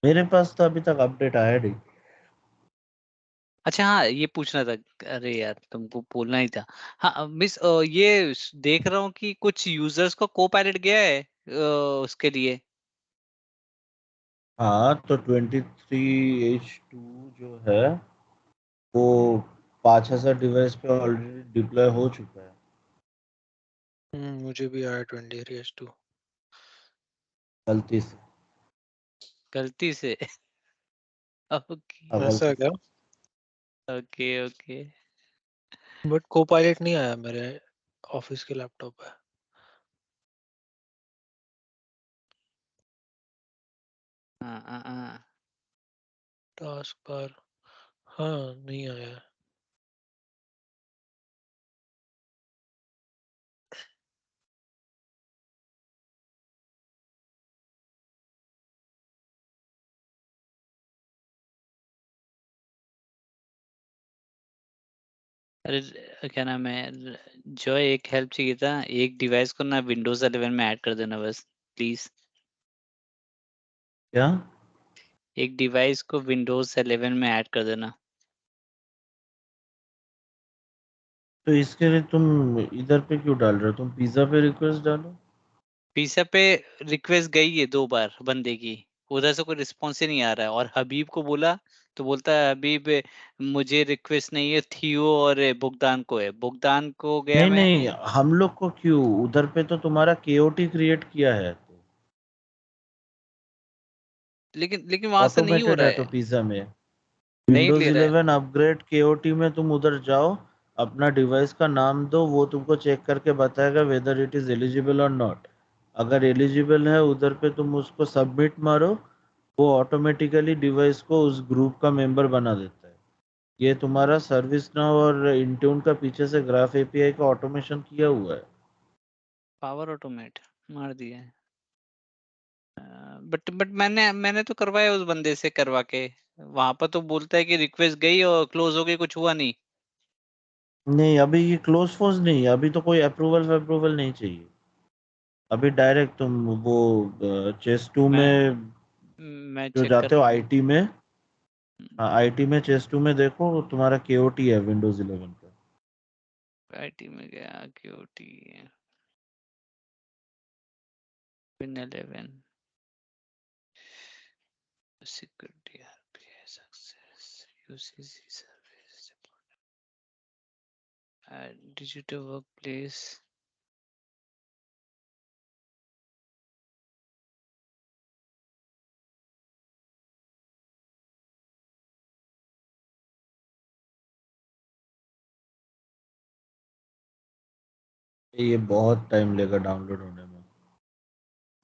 [SPEAKER 1] मेरे पास तो अभी तक अपडेट आया नहीं।
[SPEAKER 3] अच्छा हाँ, ये पूछना था। अरे यार, तुमको बोलना ही था। हाँ मिस, ये देख रहा हूँ कि कुछ यूजर्स को को पायलट गया है उसके लिए।
[SPEAKER 1] हाँ, तो 23H2 जो है वो 5,000 डिवाइस पे ऑलरेडी डिप्लॉय हो चुका है।
[SPEAKER 4] मुझे भी आया 20 2।
[SPEAKER 1] गलती से।
[SPEAKER 3] गलती से? ओके
[SPEAKER 1] हाँ,
[SPEAKER 4] ऐसा
[SPEAKER 1] गलती
[SPEAKER 4] है क्या?
[SPEAKER 1] से।
[SPEAKER 3] Okay okay.
[SPEAKER 4] बट को पायलट नहीं आया मेरे ऑफिस के लैपटॉप पे।
[SPEAKER 3] हाँ हाँ हाँ।
[SPEAKER 4] टास्क बार, हाँ नहीं आया है।
[SPEAKER 3] अरे क्या नाम है, जो एक हेल्प चाहिए था, एक डिवाइस को ना विंडोज 11 में ऐड कर देना बस, प्लीज।
[SPEAKER 1] क्या?
[SPEAKER 3] एक डिवाइस को विंडोज 11 में ऐड कर देना।
[SPEAKER 1] तो इसके लिए तुम इधर पे क्यों डाल रहे हो? तुम पिज्जा पे रिक्वेस्ट डालो।
[SPEAKER 3] पिज्जा पे रिक्वेस्ट गई है 2 बार बंदे की, उधर से कोई रिस्पॉन्स ही नहीं आ रहा है। और हबीब को बोला तो बोलता है हबीब मुझे रिक्वेस्ट नहीं है, थियो और बुगदान को है। बुगदान को गया
[SPEAKER 1] नहीं
[SPEAKER 3] मैं।
[SPEAKER 1] नहीं, हम लोग को क्यों? उधर पे तो तुम्हारा केओटी क्रिएट किया है, तो
[SPEAKER 3] लेकिन लेकिन वहां से नहीं हो
[SPEAKER 1] ऑटोमेटेड
[SPEAKER 3] रहा
[SPEAKER 1] है तो
[SPEAKER 3] है,
[SPEAKER 1] पिज्जा में।
[SPEAKER 3] नहीं
[SPEAKER 1] विंडोज
[SPEAKER 3] ले रहा है।
[SPEAKER 1] 11 अपग्रेड केओटी में तुम उधर जाओ, अपना डिवाइस का नाम दो, वो तुमको चेक करके बताएगा वेदर इट इज एलिजिबल और नॉट। अगर एलिजिबल है उधर पे तुम उसको सबमिट मारो, वो ऑटोमेटिकली डिवाइस को उस ग्रुप का मेंबर बना देता है। ये तुम्हारा सर्विस नाउ और इंट्यून का पीछे से ग्राफ एपीआई का ऑटोमेशन किया हुआ है।
[SPEAKER 3] पावर ऑटोमेट मार दिया है। बट मैंने मैंने तो करवाया उस बंदे से करवा के। वहां पर तो बोलता है कि रिक्वेस्ट गई और क्लोज हो गई, कुछ हुआ नहीं।
[SPEAKER 1] नहीं, अभी ये क्लोज फोर्स नहीं है, अभी तो कोई अप्रूवल अप्रूवल नहीं चाहिए। अभी डायरेक्ट तुम वो चेस टू
[SPEAKER 3] मैं
[SPEAKER 1] में
[SPEAKER 3] मैं
[SPEAKER 1] जो
[SPEAKER 3] चेक कर
[SPEAKER 1] जाते हो
[SPEAKER 3] रहा हूँ।
[SPEAKER 1] आईटी में। हाँ, आईटी में चेस टू में देखो, तुम्हारा केओटी है विंडोज 11 का।
[SPEAKER 3] आईटी में गया, QT, Win 11, security, RPA, success, UCC service, digital workplace.
[SPEAKER 1] ये बहुत टाइम लेगा डाउनलोड होने में।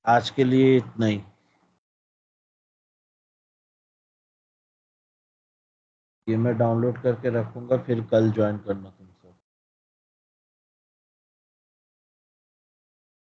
[SPEAKER 1] आज के लिए इतना ही। ये मैं डाउनलोड करके रखूंगा, फिर कल ज्वाइन करना तुम।